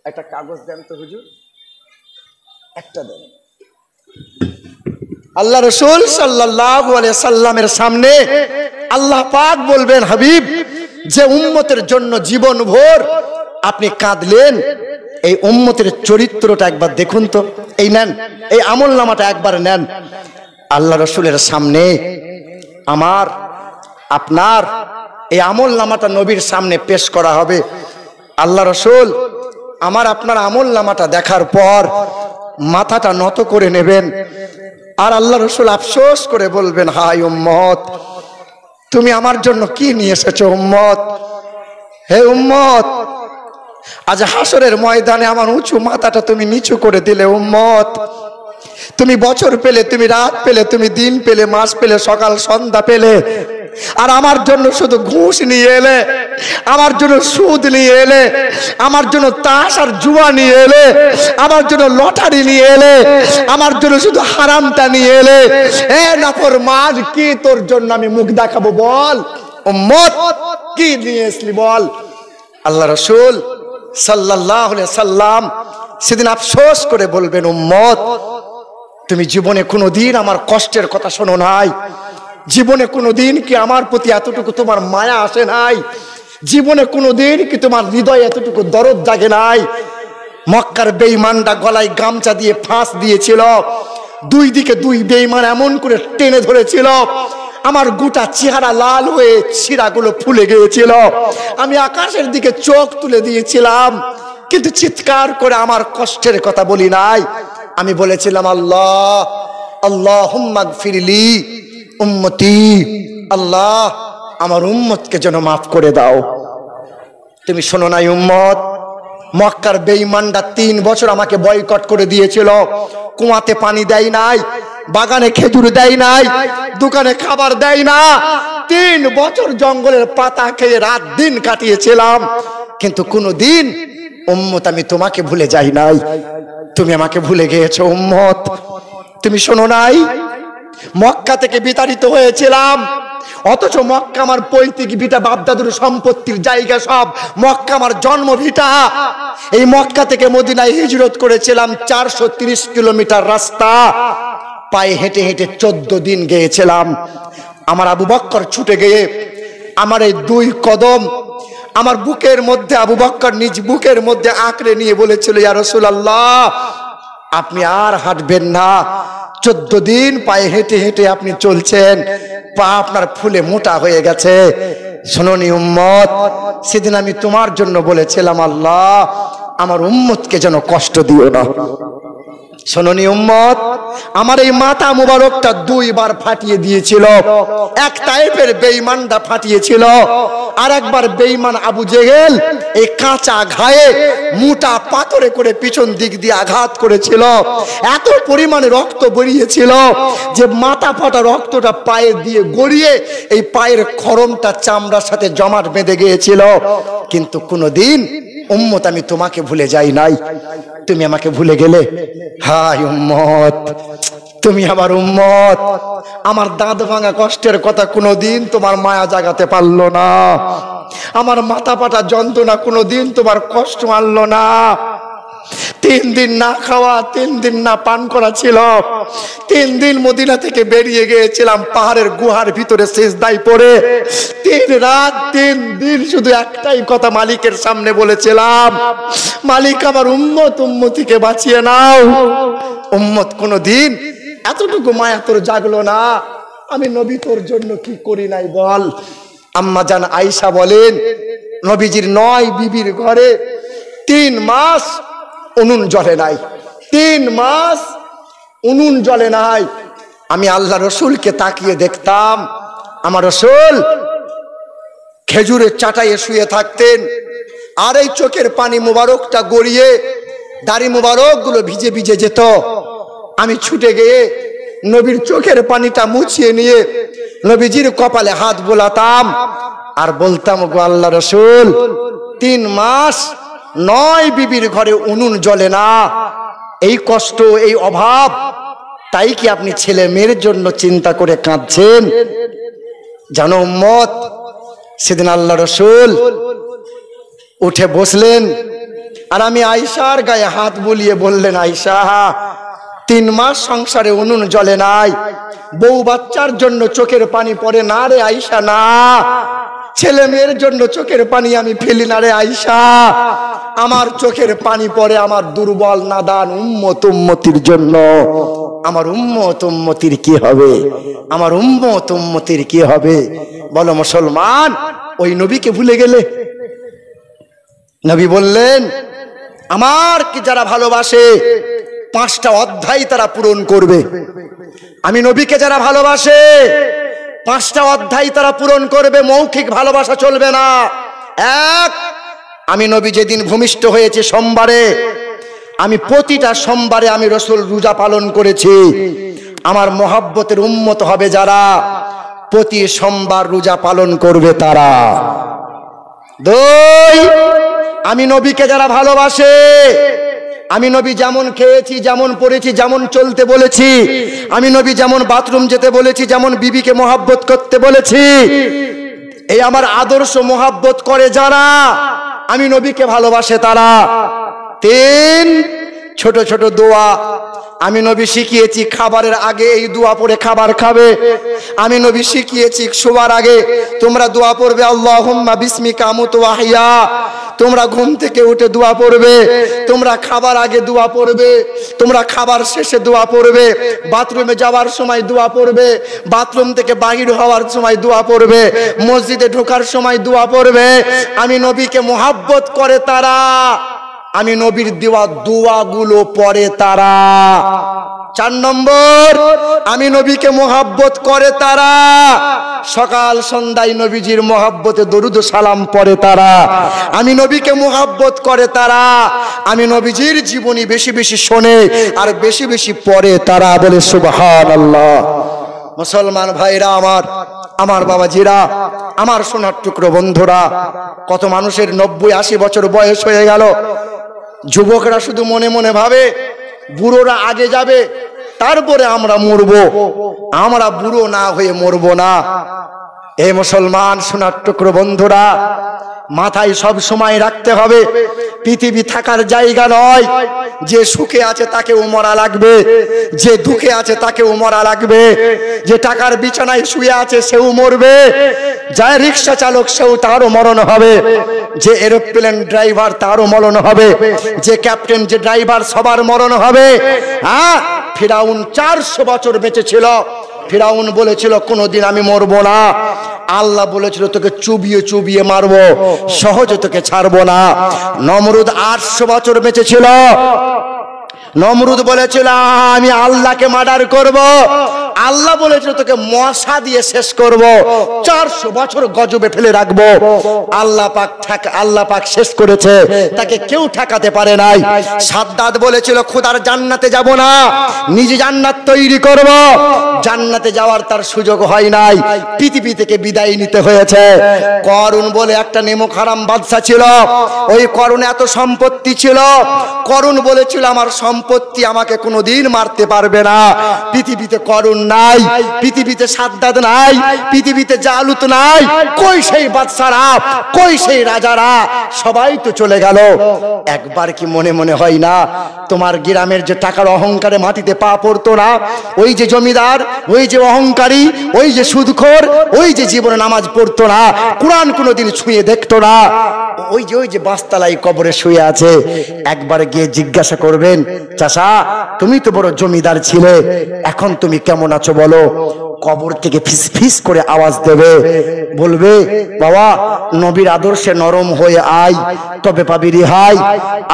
S1: একটা কাগজ দেন তো হুজুর, একটা দেন। আল্লাহ রাসূল সাল্লাল্লাহু আলাইহি সাল্লামের সামনে আল্লাহ পাক বলবেন, হাবিব, যে উম্মতের জন্য জীবন ভোর আপনি কাঁদলেন, এই উম্মতের চরিত্রটা একবার দেখুন তো, এই নেন, এই আমল নামাটা একবার নেন। আল্লাহ রাসূলের সামনে আমার আপনার এই আমল নামাটা নবীর সামনে পেশ করা হবে। আল্লাহ রাসূল আমার আপনার আমল নামাটা দেখার পর মাথাটা নত করে নেবেন, আর আল্লাহ রাসূল আফসোস করে বলবেন, হায় উম্মত, তুমি আমার জন্য কি নিয়ে এসেছো উম্মত? হে উম্মত, আজ হাসরের ময়দানে আমার উঁচু মাথাটা তুমি নিচু করে দিলে উম্মত। তুমি বছর পেলে, তুমি রাত পেলে, তুমি দিন পেলে, মাস পেলে, সকাল সন্ধ্যা পেলে, আর আমার জন্য শুধু ঘুষ নিয়ে এলে, আমার জন্য সুদ নিয়ে এলে, আমার জন্য তাস আর জুয়া নিয়ে এলে, আমার জন্য লটারি নিয়ে এলে, আমার জন্য শুধু হারামটা নিয়ে এলে। এ নাফরমান, কি তোর জন্য আমি মুখ দেখাবো বল উম্মত, কি নিয়ে আসলি বল? আল্লাহ রাসূল সাল্লাল্লাহু আলাইহি সাল্লাম সেদিন আফসোস করে বলবেন, উম্মত, তুমি জীবনে কোনোদিন আমার কষ্টের কথা শোনো নাই, জীবনে কোনোদিন কি আমার প্রতি এতটুকু তোমার মায়া আসে নাই, জীবনে কোনোদিন কি তোমার হৃদয়ে এতটুকু দরদ জাগে নাই? মক্কার বেঈমানরা গলায় গামছা দিয়ে ফাঁস দিয়েছিল, দুই দিকে দুই বেঈমান এমন করে টেনে ধরেছিল, আমার গোটা চেহারা লাল হয়ে শিরাগুলো ফুলে গিয়েছিল, আমি আকাশের দিকে চোখ তুলে দিয়েছিলাম, কিন্তু চিৎকার করে আমার কষ্টের কথা বলি নাই। আমি বলেছিলাম, আল্লাহ আল্লাহুম্মা গফিরলি উম্মতি, আল্লাহ আমার উম্মতকে যেন মাফ করে দাও। তুমি শোনো নাই উম্মত, মক্কার বেঈমানরা 3 বছর আমাকে বয়কট করে দিয়েছিল, কুয়াতে পানি দেয় নাই, বাগানে খেজুর দেয় নাই, দোকানে খাবার দেয় না, 3 বছর জঙ্গলের পাতা খেয়ে রাত দিন কাটিয়েছিলাম, কিন্তু কোনোদিন উম্মত আমি তোমাকে ভুলে যাই নাই, তুমি আমাকে ভুলে গিয়েছো উম্মত। তুমি শোনো নাই, মক্কা থেকে বিতাড়িত হয়েছিলাম, অথচ মক্কা আমার পৈতৃক ভিটা, বাপদাদুর সম্পত্তির জায়গা, সব মক্কা আমার জন্ম ভিটা। এই মক্কা থেকে মদিনায় হিজরত করেছিলাম, 430 কিলোমিটার রাস্তা পায়ে হেঁটে হেঁটে 14 দিন গিয়েছিলাম। আমার আবু বকর ছুটে গিয়ে আমার এই 2 কদম আমার বুকের মধ্যে, আবু বকর নিজ বুকের মধ্যে আঁকড়ে নিয়ে বলেছিল, ইয়া রাসূলুল্লাহ, আপনি আর হাঁটবেন না, 14 দিন পায়ে হেঁটে হেঁটে আপনি চলছেন, পা আপনার ফুলে মোটা হয়ে গেছে। শোনোনি উম্মত, সেদিন আমি তোমার জন্য বলেছিলাম, আল্লাহ আমার উম্মতকে যেন কষ্ট দিও না। শোনোনি উম্মত, আমার এই মাথা মুবারকটা 2 বার ফাটিয়ে দিয়েছিল, এক টাইপের বেঈমানটা ফাটিয়েছিল, আর একবার বেঈমান আবু জেহেল এই কাঁচা ঘায়ে মোটা পাথরে করে পিছন দিক দিয়ে আঘাত করেছিল, এত পরিমাণে রক্ত বেরিয়েছিল যে মাথা ফাটা রক্তটা পায়ে দিয়ে গড়িয়ে এই পায়ের খরমটা চামড়ার সাথে জমাট বেঁধে গিয়েছিল। কিন্তু কোনোদিন উম্মত আমি তোমাকে ভুলে যাই নাই, তুমি আমাকে ভুলে গেলে। হায় উম্মত, তুমি আমার উম্মত, আমার দাঁত ভাঙা কষ্টের কথা কোনোদিন তোমার মায়া জাগাতে পারলো না, আমার মাথা পাটা যন্ত্রণা কোনোদিন তোমার কষ্ট আনলো না। 3 দিন না খাওয়া, 3 দিন না পান করা ছিল, 3 দিন মদিনা থেকে বেরিয়ে গিয়েছিলাম পাহাড়ের গুহার ভিতরে সিজদায় পড়ে, 3 রাত 3 দিন শুধু একটাই কথা মালিকের সামনে বলেছিলাম, মালিক আমার উম্মতিকে বাঁচিয়ে নাও। উম্মত কোনোদিন এতটুকু মায়া তোর জাগলো না, আমি নবী তোর জন্য কি করি নাই বল। আম্মা জান আয়েশা বলেন, নবীজির 9 বিবির ঘরে 3 মাস উনুন জ্বলে নাই, 3 মাস উনুন জ্বলে নাই। আমি আল্লাহ রসুলকে তাকিয়ে দেখতাম, আমার রসুল খেজুরের চাটাইয়ে শুয়ে থাকতেন, আর এই চোখের পানি মুবারকটা গড়িয়ে দাড়ি মুবারক গুলো ভিজে ভিজে যেত। আমি ছুটে গিয়ে নবীর চোখের পানিটা মুছিয়ে নিয়ে নবীজির কপালে হাত বোলাতাম আর বলতাম, গো আল্লাহ রসুল, 3 মাস 9 বিবির ঘরে উনুন জ্বলে না, এই কষ্ট, এই অভাব, তাই কি আপনি ছেলে মেয়ের জন্য চিন্তা করে কাঁদছেন? জানো উম্মত, সেদিন আল্লাহ রসুল উঠে বসলেন আর আমি আয়েশার গায়ে হাত বুলিয়ে বললেন, আয়েশা, 3 মাস সংসারে উনুন জ্বলে নাই, বউ বাচ্চার জন্য চোখের পানি পড়ে না রে আয়েশা, না, ছেলে মেয়ের জন্য চোখের পানি আমি ফেলি না রে আয়েশা, আমার চোখের পানি পড়ে আমার দুর্বল নাদান উম্মত উম্মতির জন্য। আমার উম্মত উম্মতির কি হবে? আমার উম্মত উম্মতির কি হবে? বলো মুসলমান, ওই নবীকে ভুলে গেলে? নবী বললেন, আমার কি যারা ভালোবাসে 5টা অধ্যায় তারা পূরণ করবে। আমি নবীকে যারা ভালোবাসে 5টা অধ্যায় তারা পূরণ করবে। মৌখিক ভালোবাসা চলবে না। 1, আমি নবী যেদিন ভূমিষ্ঠ হয়েছে সোমবারে, আমি প্রতিটা সোমবারে আমি রসুল রোজা পালন করেছি। আমার মহব্বতের উম্মত হবে যারা, প্রতি সোমবার রোজা পালন করবে তারা। 2, আমি নবীকে যারা ভালোবাসে, আমি নবী যেমন খেয়েছি, যেমন পড়েছি, যেমন চলতে বলেছি, আমি নবী যেমন বাথরুম যেতে বলেছি, যেমন বিবিকে মহব্বত করতে বলেছি, এই আমার আদর্শ মহব্বত করে যারা, আমি নবীকে ভালোবাসে তারা। 3, ছোট ছোট দোয়া আমি নবী শিখিয়েছি। খাবারের আগে এই দোয়া পড়ে খাবার খাবে। আমি নবী শিখিয়েছি শোবার আগে তোমরা দোয়া পড়বে, আল্লাহুম্মা বিসমিকা আমুতু ওয়া আহইয়া। তোমরা ঘুম থেকে উঠে দোয়া পড়বে, তোমরা খাবার আগে দোয়া পড়বে, তোমরা খাবার শেষে দোয়া পড়বে, বাথরুমে যাওয়ার সময় দোয়া পড়বে, বাথরুম থেকে বাহির হওয়ার সময় দোয়া পড়বে, মসজিদে ঢোকার সময় দোয়া পড়বে। আমি নবীকে মোহাব্বত করে তারা, আমি নবীর দেওয়া দোয়াগুলো পড়ে তারা। 4 নম্বর, আমি নবীকে মোহাব্বত করে তারা, সকাল সন্ধ্যায় নবীজির মোহাব্বতে দরুদ সালাম পড়ে তারা। আমি নবীকে মোহাব্বত করে তারা, আমি নবীজির জীবনী বেশি বেশি শোনে আর বেশি বেশি পড়ে তারা। বলে সুবহানাল্লাহ। মুসলমান ভাইরা আমার, আমার বাবাজিরা, আমার সোনার টুকরো বন্ধুরা, কত মানুষের 90-80 বছর বয়স হয়ে গেল। যুবকরা শুধু মনে মনে ভাবে বুড়োরা আগে যাবে, তারপরে আমরা মরবো। আমরা বুড়ো না হয়ে মরবো না। এই মুসলমান সোনার টুকরো বন্ধুরা, মাথায় সব সময় রাখতে হবে, পৃথিবী থাকার জায়গা নয়। যে সুখে আছে তাকেও মরা লাগবে, যে দুঃখে আছে তাকেও মরা লাগবে, যে টাকার বিছানায় শুয়ে আছে সেও মরবে, যায় রিক্সা চালক সেও তারও মরণ হবে, যে এরোপ্লেন ড্রাইভার তারও মরণ হবে, যে ক্যাপ্টেন, যে ড্রাইভার, সবার মরণ হবে। হ্যাঁ, ফিরাউন 400 বছর বেঁচে ছিল। ফিরাউন বলেছিল কোনোদিন আমি মরবো না। আল্লাহ বলেছিল তোকে চুবিয়ে চুবিয়ে মারবো, সহজে তোকে ছাড়বো না। নমরুদ 800 বছর বেঁচে ছিল। নমরুদ বলেছিল আমি আল্লাহকে মার্ডার করব। আল্লাহ বলেছিল তোকে মশা দিয়ে শেষ করব, 400 বছর গজবে ফেলে রাখবো। আল্লাহ পাক শেষ করেছে, তাকে কেউ ঠেকাতে পারে নাই। সাদ্দাত বলেছিল খোদার জান্নাতে যাব না, নিজে জান্নাত তৈরি করব। জান্নাতে যাওয়ার তার সুযোগ হয় নাই, পৃথিবী থেকে বিদায় নিতে হয়েছে। করুন বলে একটা নেমক হারাম বাদশা ছিল। ওই করুণে এত সম্পত্তি ছিল। করুণ বলেছিল আমার সম্পত্তি আমাকে কোনোদিন মারতে পারবে না। পৃথিবীতে করুণ নাই, পৃথিবীতে সাদ্দাত নাই, পৃথিবীতে জালুত নাই। কই সেই বাদশারা, কই সেই রাজারা? সবাই তো চলে গেল। একবার কি মনে মনে হয় না তোমার গ্রামের যে টাকার অহংকারে মাটিতে পা পড়তো না, ওই যে জমিদার, ওই যে অহংকারী, ওই যে সুদখোর, ওই যে জীবনে নামাজ পড়তো না, কোরআন কোনোদিন ছুঁয়ে দেখতো না, ওই যে বাসতলায় কবরে শুয়ে আছে, একবার গিয়ে জিজ্ঞাসা করবেন চাচা তুমি তো বড় জমিদার ছিলে, এখন তুমি কেমন আছো বলো। কবর থেকে ফিস ফিস করে আওয়াজ দেবে, বলবে বাবা নবীর আদর্শে নরম হয়ে আয় তবে পাবি রেহাই।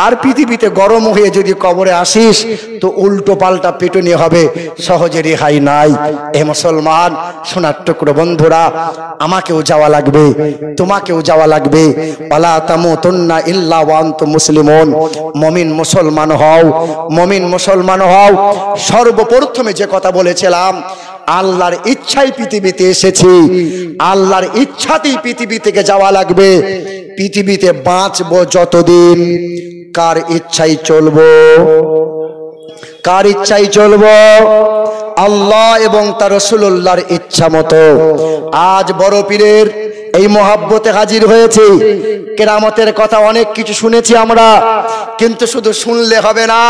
S1: আর পৃথিবীতে গরম হয়ে যদি কবরে আসিস তো উল্টো পাল্টা পিটুনি হবে, সহজে রেহাই নাই। এ মুসলমান সোনার টুকরো বন্ধুরা, আমাকেও যাওয়া লাগবে, তোমাকেও যাওয়া লাগবে। ওয়ালা তামুতুন্না ইল্লা ওয়া আনতুম মুসলিমুন। মুমিন মুসলমান হও, মুমিন মুসলমান হও। সর্বপ্রথমে যে কথা বলেছিলাম, আল্লাহর ইচ্ছায় পৃথিবীতে এসেছি, আল্লাহর ইচ্ছাতেই পৃথিবী থেকে যাওয়া লাগবে। পৃথিবীতে বাঁচবো যতদিন কার ইচ্ছাই চলবো, কার ইচ্ছাই চলবো? আল্লাহ এবং তার রাসূলুল্লাহর ইচ্ছা মতো। আজ বড় পীরের এই মহাব্বতে হাজির হয়েছে। কেরামতের কথা অনেক কিছু শুনেছি আমরা, কিন্তু শুধু শুনলে হবে না,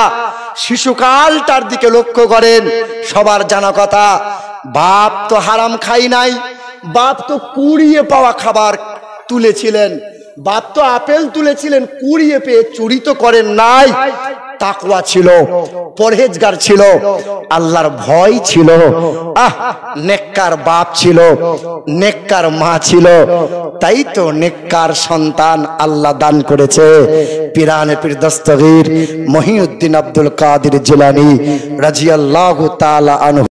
S1: শিশুকালটার দিকে লক্ষ্য করেন। সবার জানা কথা, বাপ তো হারাম খাই নাই, বাপ তো কুড়িয়ে পাওয়া খাবার তুলেছিলেন, বাপ তো আপেল তুলেছিলেন কুড়িয়ে পেয়ে, চুরি তো করেন নাই। তাকওয়া ছিল, পরহেজগার ছিল, আল্লাহর ভয় ছিল। নেককার বাপ ছিল, নেককার মা ছিল, তাই তো নেককার সন্তান আল্লাহ দান করেছে। পিরানে পীর দস্তগীর মহিউদ্দিন আব্দুল কাদের জিলানী রাদিয়াল্লাহু তাআলা আনহু